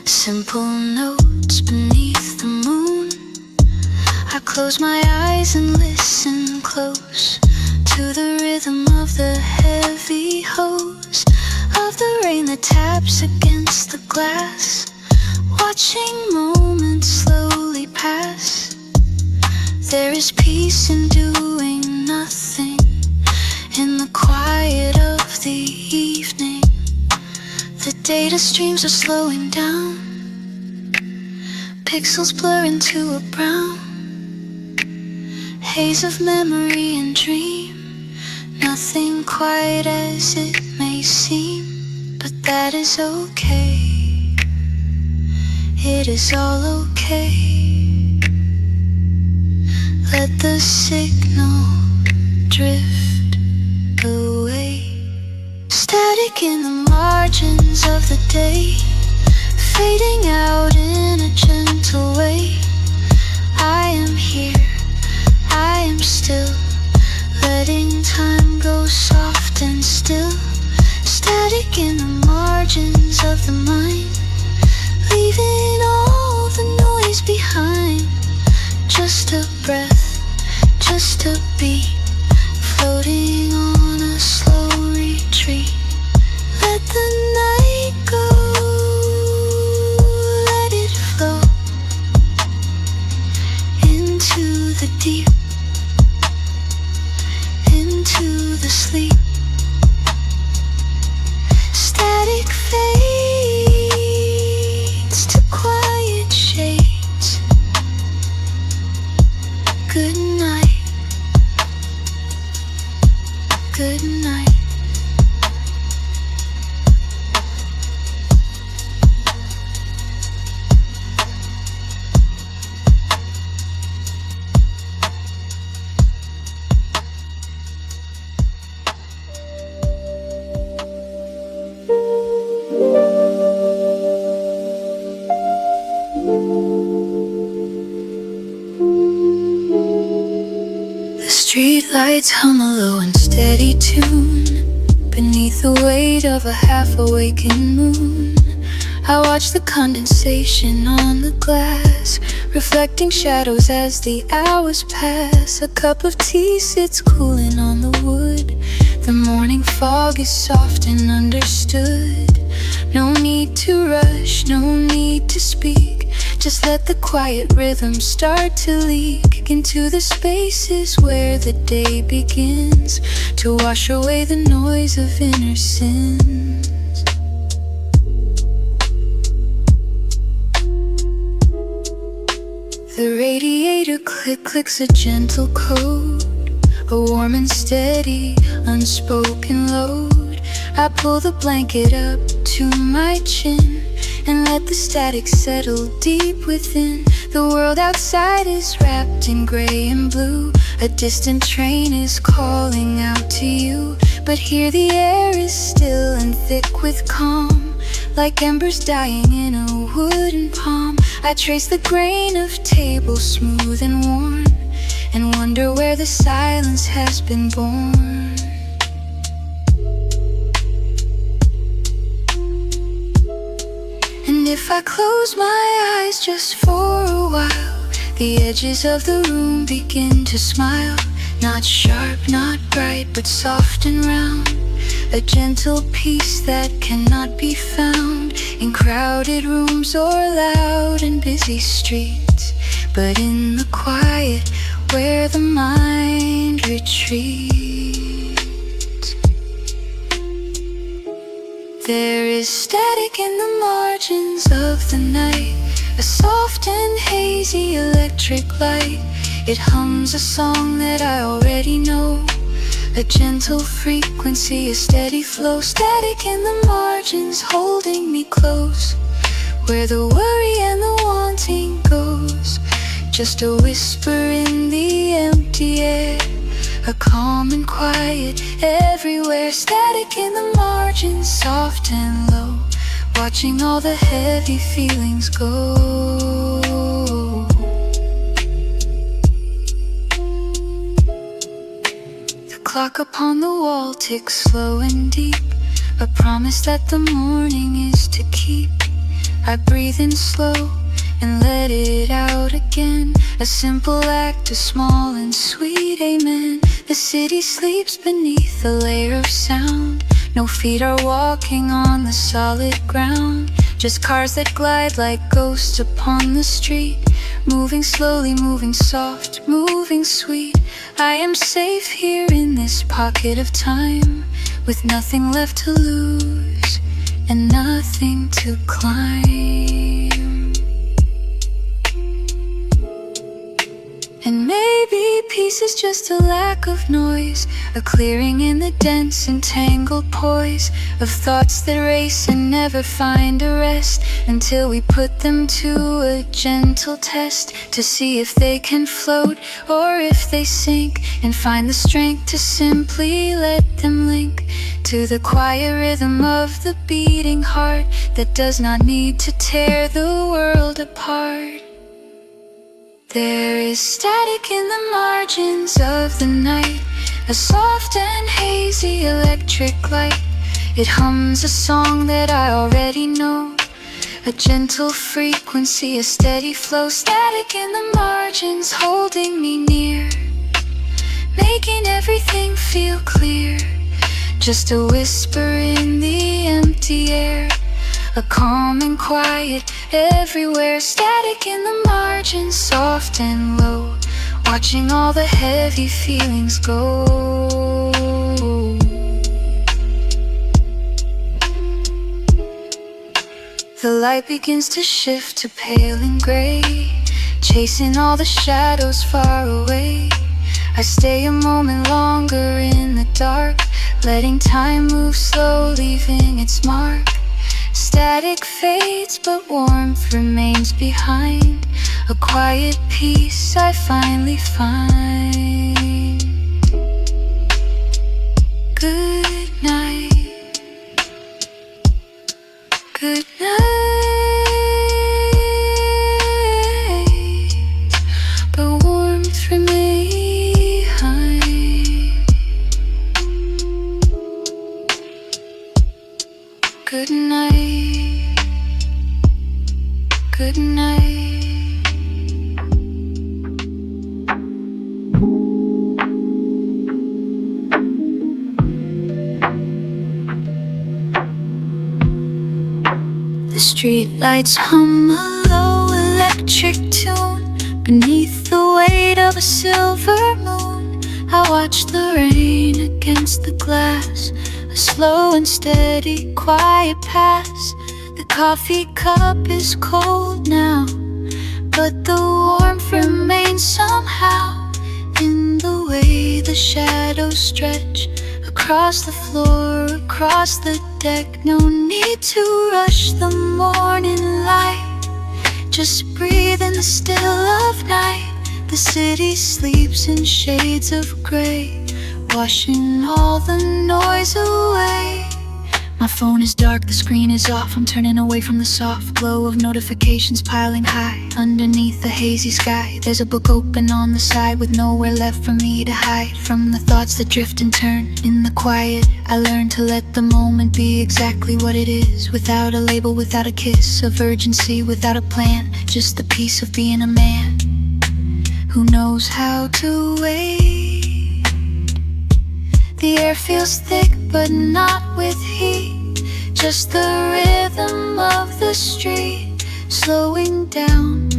simple notes beneath the moon. I close my eyes and listen close to the rhythm of the heavy hose of the rain that taps against the glass, watching moments slowly pass. There is peace in doing nothing, in the quiet of the evening. The data streams are slowing down, pixels blur into a brown haze of memory and dream. Nothing quite as it may seem, but that is okay. It is all okay. Let the signal drift away. Static in the margins of the day, fading out in a gentle way. I am here, I am still, letting time go soft and still. Static in the margins of the mind, leaving all the noise behind. Just a breath, just a beat, floating on a slow retreat. Let the night go, let it flow into the deep, into the sleep. Static fades to quiet shades. Good night, good night. Street lights hum a low and steady tune beneath the weight of a half-awakened moon. I watch the condensation on the glass, reflecting shadows as the hours pass. A cup of tea sits cooling on the wood. The morning fog is soft and understood. No need to rush, no need to speak. Just let the quiet rhythm start to leak into the spaces where the day begins, to wash away the noise of inner sins. The radiator clicks a gentle code, a warm and steady, unspoken load. I pull the blanket up to my chin and let the static settle deep within. The world outside is wrapped in gray and blue. A distant train is calling out to you, but here the air is still and thick with calm, like embers dying in a wooden palm. I trace the grain of table smooth and worn, and wonder where the silence has been born. And if I close my eyes just for a while, the edges of the room begin to smile. Not sharp, not bright, but soft and round. A gentle peace that cannot be found in crowded rooms or loud and busy streets, but in the quiet where the mind retreats. There is static in the margins of the night, a soft and hazy electric light. It hums a song that I already know, a gentle frequency, a steady flow. Static in the margins holding me close, where the worry and the wanting goes. Just a whisper in the empty air, a calm and quiet everywhere. Static in the margins, soft and low, watching all the heavy feelings go. The clock upon the wall ticks slow and deep, a promise that the morning is to keep. I breathe in slow and let it out again, a simple act, a small and sweet amen. The city sleeps beneath a layer of sound. No feet are walking on the solid ground, just cars that glide like ghosts upon the street, moving slowly, moving soft, moving sweet. I am safe here in this pocket of time, with nothing left to lose and nothing to climb. And maybe peace Peace is just a lack of noise, a clearing in the dense and tangled poise of thoughts that race and never find a rest until we put them to a gentle test to see if they can float or if they sink, and find the strength to simply let them link to the quiet rhythm of the beating heart that does not need to tear the world apart. There is static in the margins of the night, a soft and hazy electric light. It hums a song that I already know, a gentle frequency, a steady flow. Static in the margins holding me near, making everything feel clear. Just a whisper in the empty air, a calm and quiet everywhere. Static in the margins, soft and low, watching all the heavy feelings go. The light begins to shift to pale and gray, chasing all the shadows far away. I stay a moment longer in the dark, letting time move slow, leaving its mark. Static fades, but warmth remains behind, a quiet peace I finally find. Good night, good night, but warmth remains behind. Good night, good night. The streetlights hum a low electric tune beneath the weight of a silver moon. I watch the rain against the glass, a slow and steady quiet pass. The coffee cup is cold now, but the warmth remains somehow in the way the shadows stretch across the floor, across the deck. No need to rush the morning light, just breathe in the still of night. The city sleeps in shades of gray, washing all the noise away. My phone is dark, the screen is off. I'm turning away from the soft glow of notifications piling high. Underneath the hazy sky, there's a book open on the side, with nowhere left for me to hide from the thoughts that drift and turn. In the quiet, I learned to let the moment be exactly what it is, without a label, without a kiss of urgency, without a plan, just the peace of being a man who knows how to wait. The air feels thick, but not with heat, just the rhythm of the street, slowing down,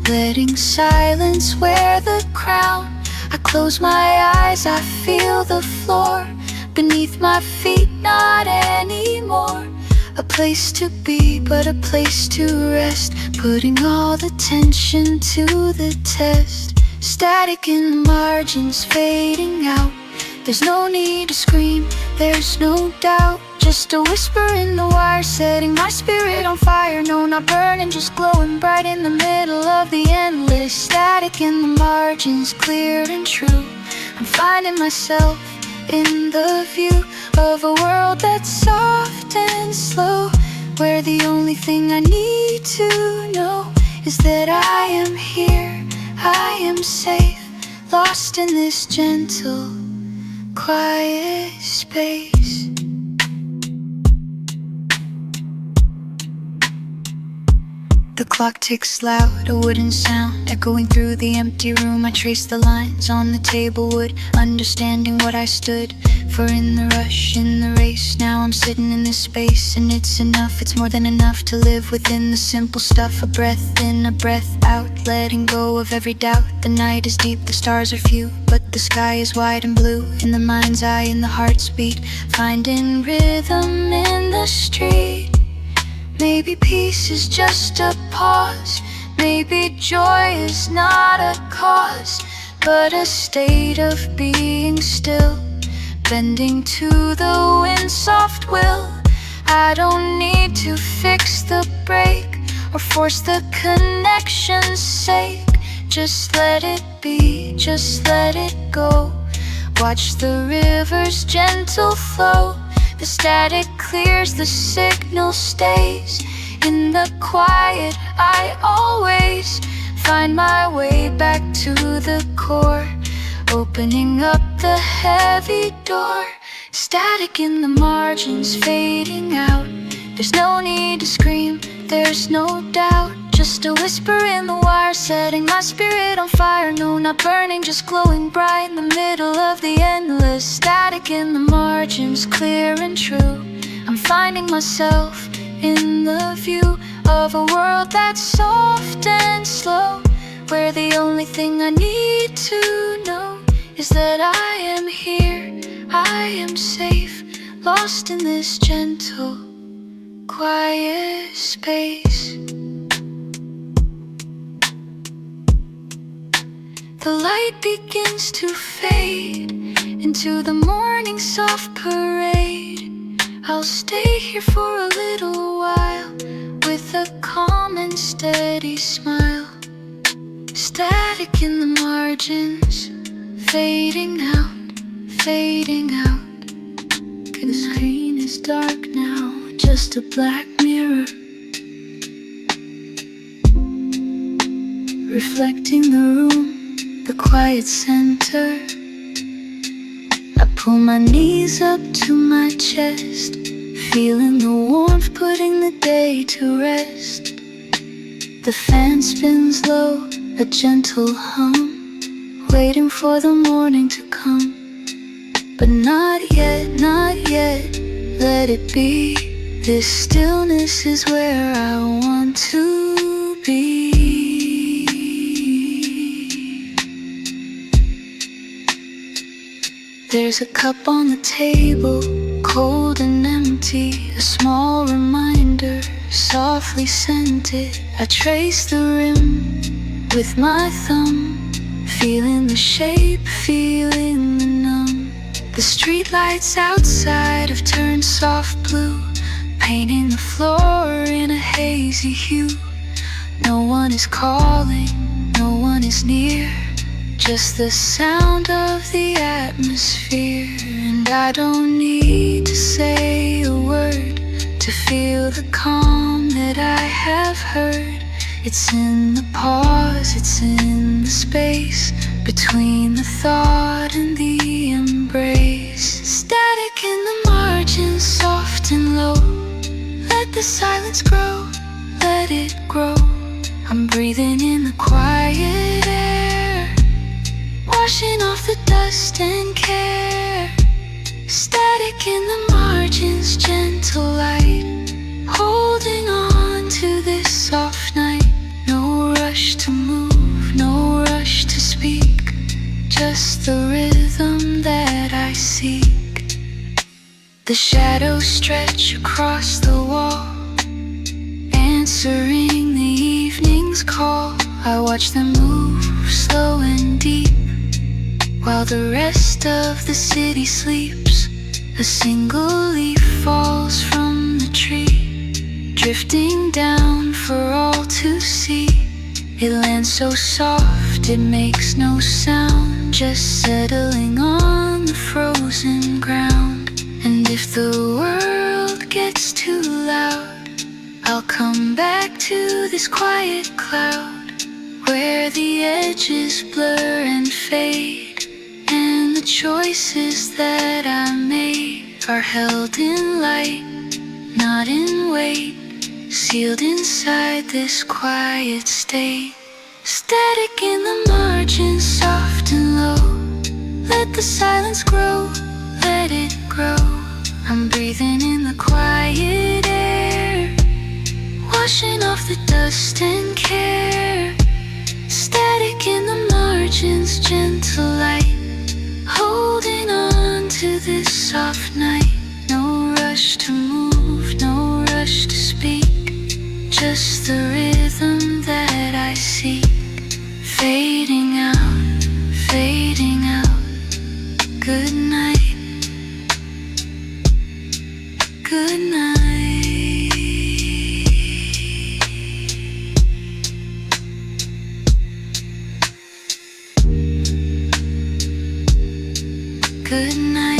letting silence wear the crown. I close my eyes, I feel the floor beneath my feet, not anymore a place to be, but a place to rest, putting all the tension to the test. Static in the margins fading out, there's no need to scream, there's no doubt. Just a whisper in the wire, setting my spirit on fire. No, not burning, just glowing bright in the middle of the endless. Static in the margins, clear and true. I'm finding myself in the view of a world that's soft and slow, where the only thing I need to know is that I am here, I am safe, lost in this gentle, quiet space. The clock ticks loud, a wooden sound echoing through the empty room. I trace the lines on the table wood, understanding what I stood for in the rush, in the race. Now I'm sitting in this space, and it's enough, it's more than enough to live within the simple stuff. A breath in, a breath out, letting go of every doubt. The night is deep, the stars are few, but the sky is wide and blue. In the mind's eye, in the heart's beat, finding rhythm in the street. Maybe peace is just a pause, Maybe joy is not a cause, but a state of being still, bending to the wind's soft will. I don't need to fix the break or force the connection's sake. Just let it be, just let it go. Watch the river's gentle flow. The static clears, the signal stays. In the quiet I always find my way back to the core, opening up the heavy door. Static in the margins fading out. There's no need to scream, there's no doubt. Just a whisper in the wire, setting my spirit on fire. No, not burning, just glowing bright in the middle of the endless. Static in the margins, clear and true. I'm finding myself in the view of a world that's soft and slow, where the only thing I need to know is that I am here, I am safe, lost in this gentle, quiet space. The light begins to fade into the morning soft parade. I'll stay here for a little while with a calm and steady smile. Static in the margins, fading out, fading out. The screen is dark now, just a black mirror, reflecting the room, the quiet center. I pull my knees up to my chest, feeling the warmth, putting the day to rest. The fan spins low, a gentle hum, waiting for the morning to come. But not yet, not yet, let it be. This stillness is where I want to be. There's a cup on the table, cold and empty, a small reminder, softly scented. I trace the rim with my thumb, feeling the shape, feeling the numb. The streetlights outside have turned soft blue, painting the floor in a hazy hue. No one is calling, no one is near, just the sound of the atmosphere. And I don't need to say a word to feel the calm that I have heard. It's in the pause, it's in the space between the thought and the embrace. Static in the margins, soft and low. Let the silence grow, let it grow. I'm breathing in the quiet air, washing off the dust and care. Static in the margins, gentle light, holding on to this soft night. No rush to move, no rush to speak, just the rhythm that I seek. The shadows stretch across the wall, answering the evening's call. I watch them move slow and deep, while the rest of the city sleeps. A single leaf falls from the tree, drifting down for all to see. It lands so soft, it makes no sound, just settling on the frozen ground. And if the world gets too loud, I'll come back to this quiet cloud, where the edges blur and fade, and the choices that I make are held in light, not in weight, sealed inside this quiet state. Static in the margins, soft and low. Let the silence grow, let it grow. I'm breathing in the quiet air, washing off the dust and care. Static in the margins, gentle light, holding on to this soft night. No rush to move, no rush to speak, just just the rhythm that I see, fading out, fading out. Good night, good night. Good night.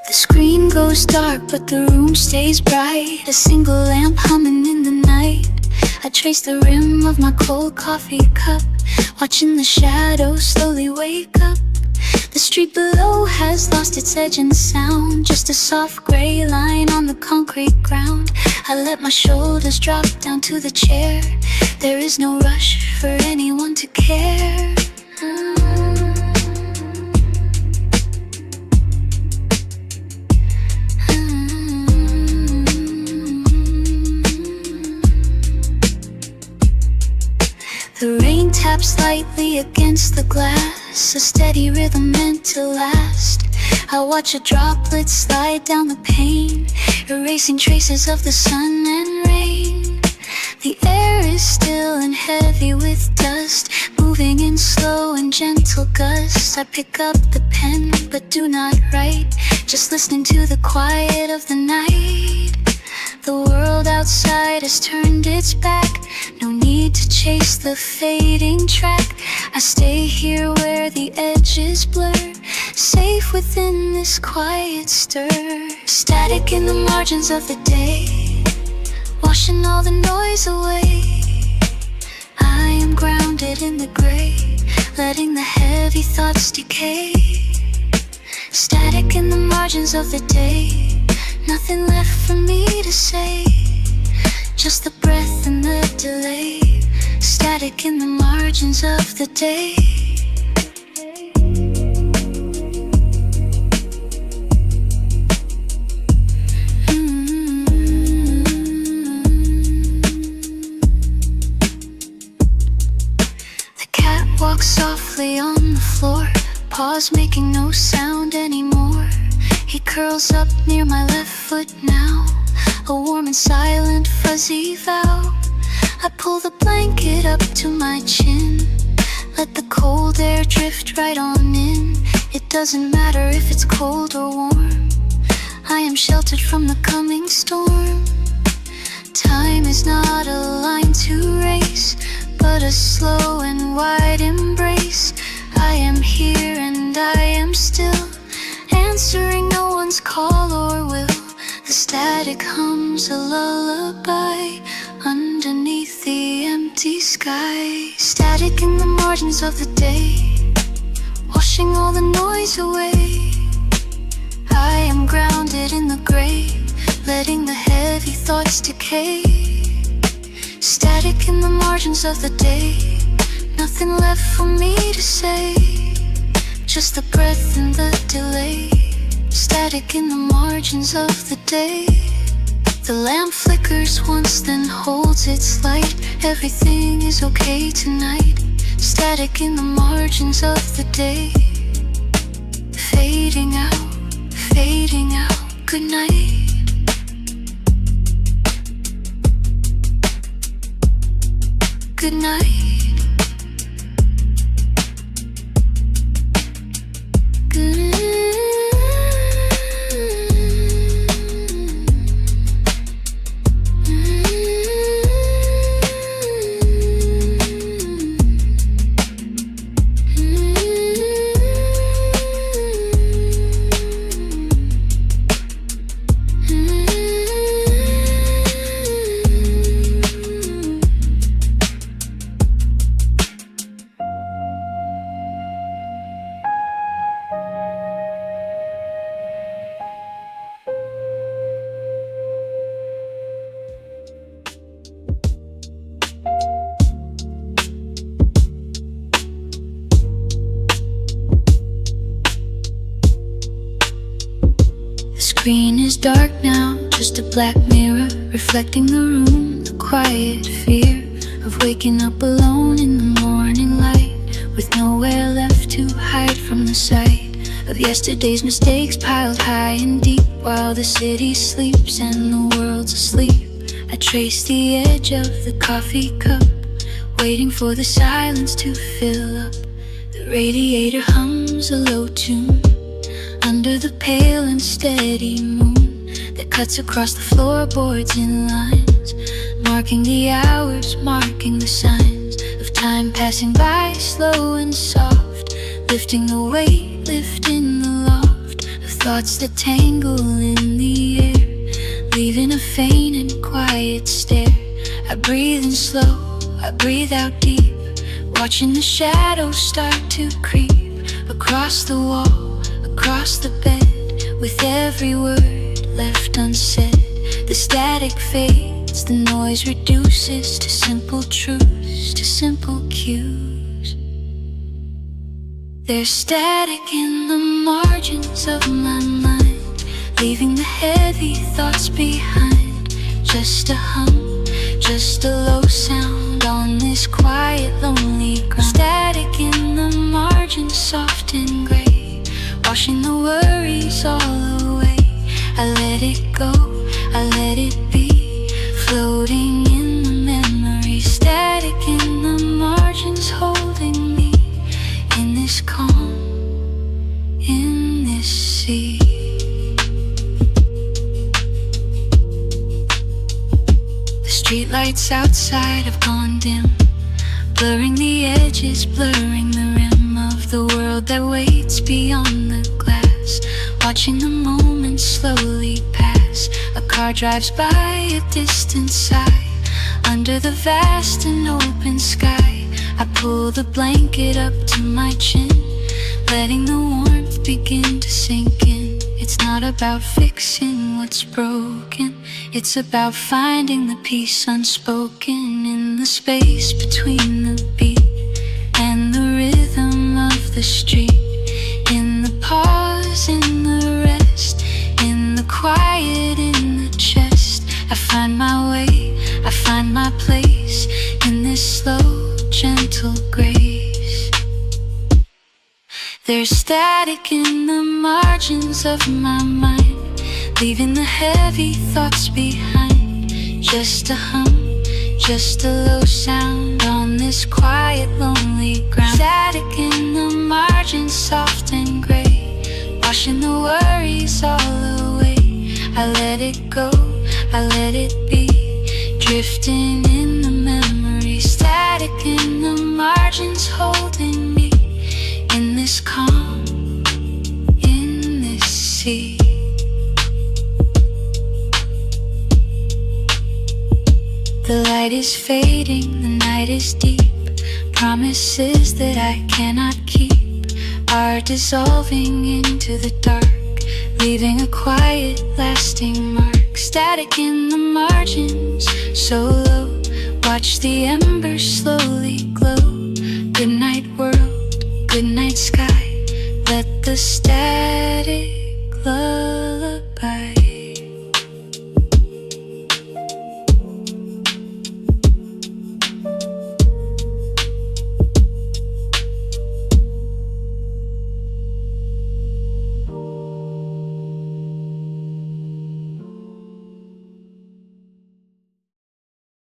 The screen goes dark, but the room stays bright. A single lamp humming in the night. I trace the rim of my cold coffee cup, watching the shadows slowly wake up. The street below has lost its edge and sound, just a soft gray line on the concrete ground. I let my shoulders drop down to the chair. There is no rush for anyone to care. The rain taps lightly against the glass, a steady rhythm meant to last. I watch a droplet slide down the pane, erasing traces of the sun and rain. The air is still and heavy with dust, moving in slow and gentle gusts. I pick up the pen but do not write, just listening to the quiet of the night. The world outside has turned its back, no need to chase the fading track. I stay here where the edges blur, safe within this quiet stir. Static in the margins of the day, washing all the noise away. I am grounded in the gray, letting the heavy thoughts decay. Static in the margins of the day, nothing left for me to say, just the breath and the delay. Static in the margins of the day. The cat walks softly on the floor, paws making no sound anymore. He curls up near my left foot now, a warm and silent fuzzy vow. I pull the blanket up to my chin, let the cold air drift right on in. It doesn't matter if it's cold or warm, I am sheltered from the coming storm. Time is not a line to race, but a slow and wide embrace. I am here and I am still, answering no one's call or will. The static hums a lullaby underneath the empty sky. Static in the margins of the day, washing all the noise away. I am grounded in the gray, letting the heavy thoughts decay. Static in the margins of the day, nothing left for me to say, just the breath and the delay. Static in the margins of the day. The lamp flickers once, then holds its light. Everything is okay tonight. Static in the margins of the day. Fading out, fading out. Good night. Good night. Good night. The screen is dark now, just a black mirror reflecting the room, the quiet fear of waking up alone in the morning light, with nowhere left to hide from the sight of yesterday's mistakes piled high and deep. While the city sleeps and the world's asleep, I trace the edge of the coffee cup, waiting for the silence to fill up. The radiator hums a low tune under the pale and steady moon that cuts across the floorboards in lines, marking the hours, marking the signs of time passing by, slow and soft, lifting the weight, lifting the loft of thoughts that tangle in the air, leaving a faint and quiet stare. I breathe in slow, I breathe out deep, watching the shadows start to creep across the wall, across the bed, with every word left unsaid. The static fades, the noise reduces to simple truths, to simple cues. There's static in the margins of my mind, leaving the heavy thoughts behind. Just a hum, just a low sound on this quiet, lonely ground. Static in the margins, soft and gray, washing the worries all away. I let it go, I let it be, floating in the memory. Static in the margins, holding me in this calm, in this sea. Streetlights outside have gone dim, blurring the edges, blurring the rim of the world that waits beyond the glass, watching the moments slowly pass. A car drives by a distant sigh, under the vast and open sky. I pull the blanket up to my chin, letting the warmth begin to sink in. It's not about fixing what's broken, it's about finding the peace unspoken in the space between the beat and the rhythm of the street. In the pause, in the rest, in the quiet, in the chest, I find my way, I find my place in this slow, gentle grace. There's static in the margins of my mind, leaving the heavy thoughts behind. Just a hum, just a low sound on this quiet, lonely ground. Static in the margins, soft and gray, washing the worries all away. I let it go, I let it be, drifting in the memory. Static in the margins, holding me in this calm, in this sea. The light is fading, the night is deep, promises that I cannot keep are dissolving into the dark, leaving a quiet, lasting mark. Static in the margins, so low, watch the embers slow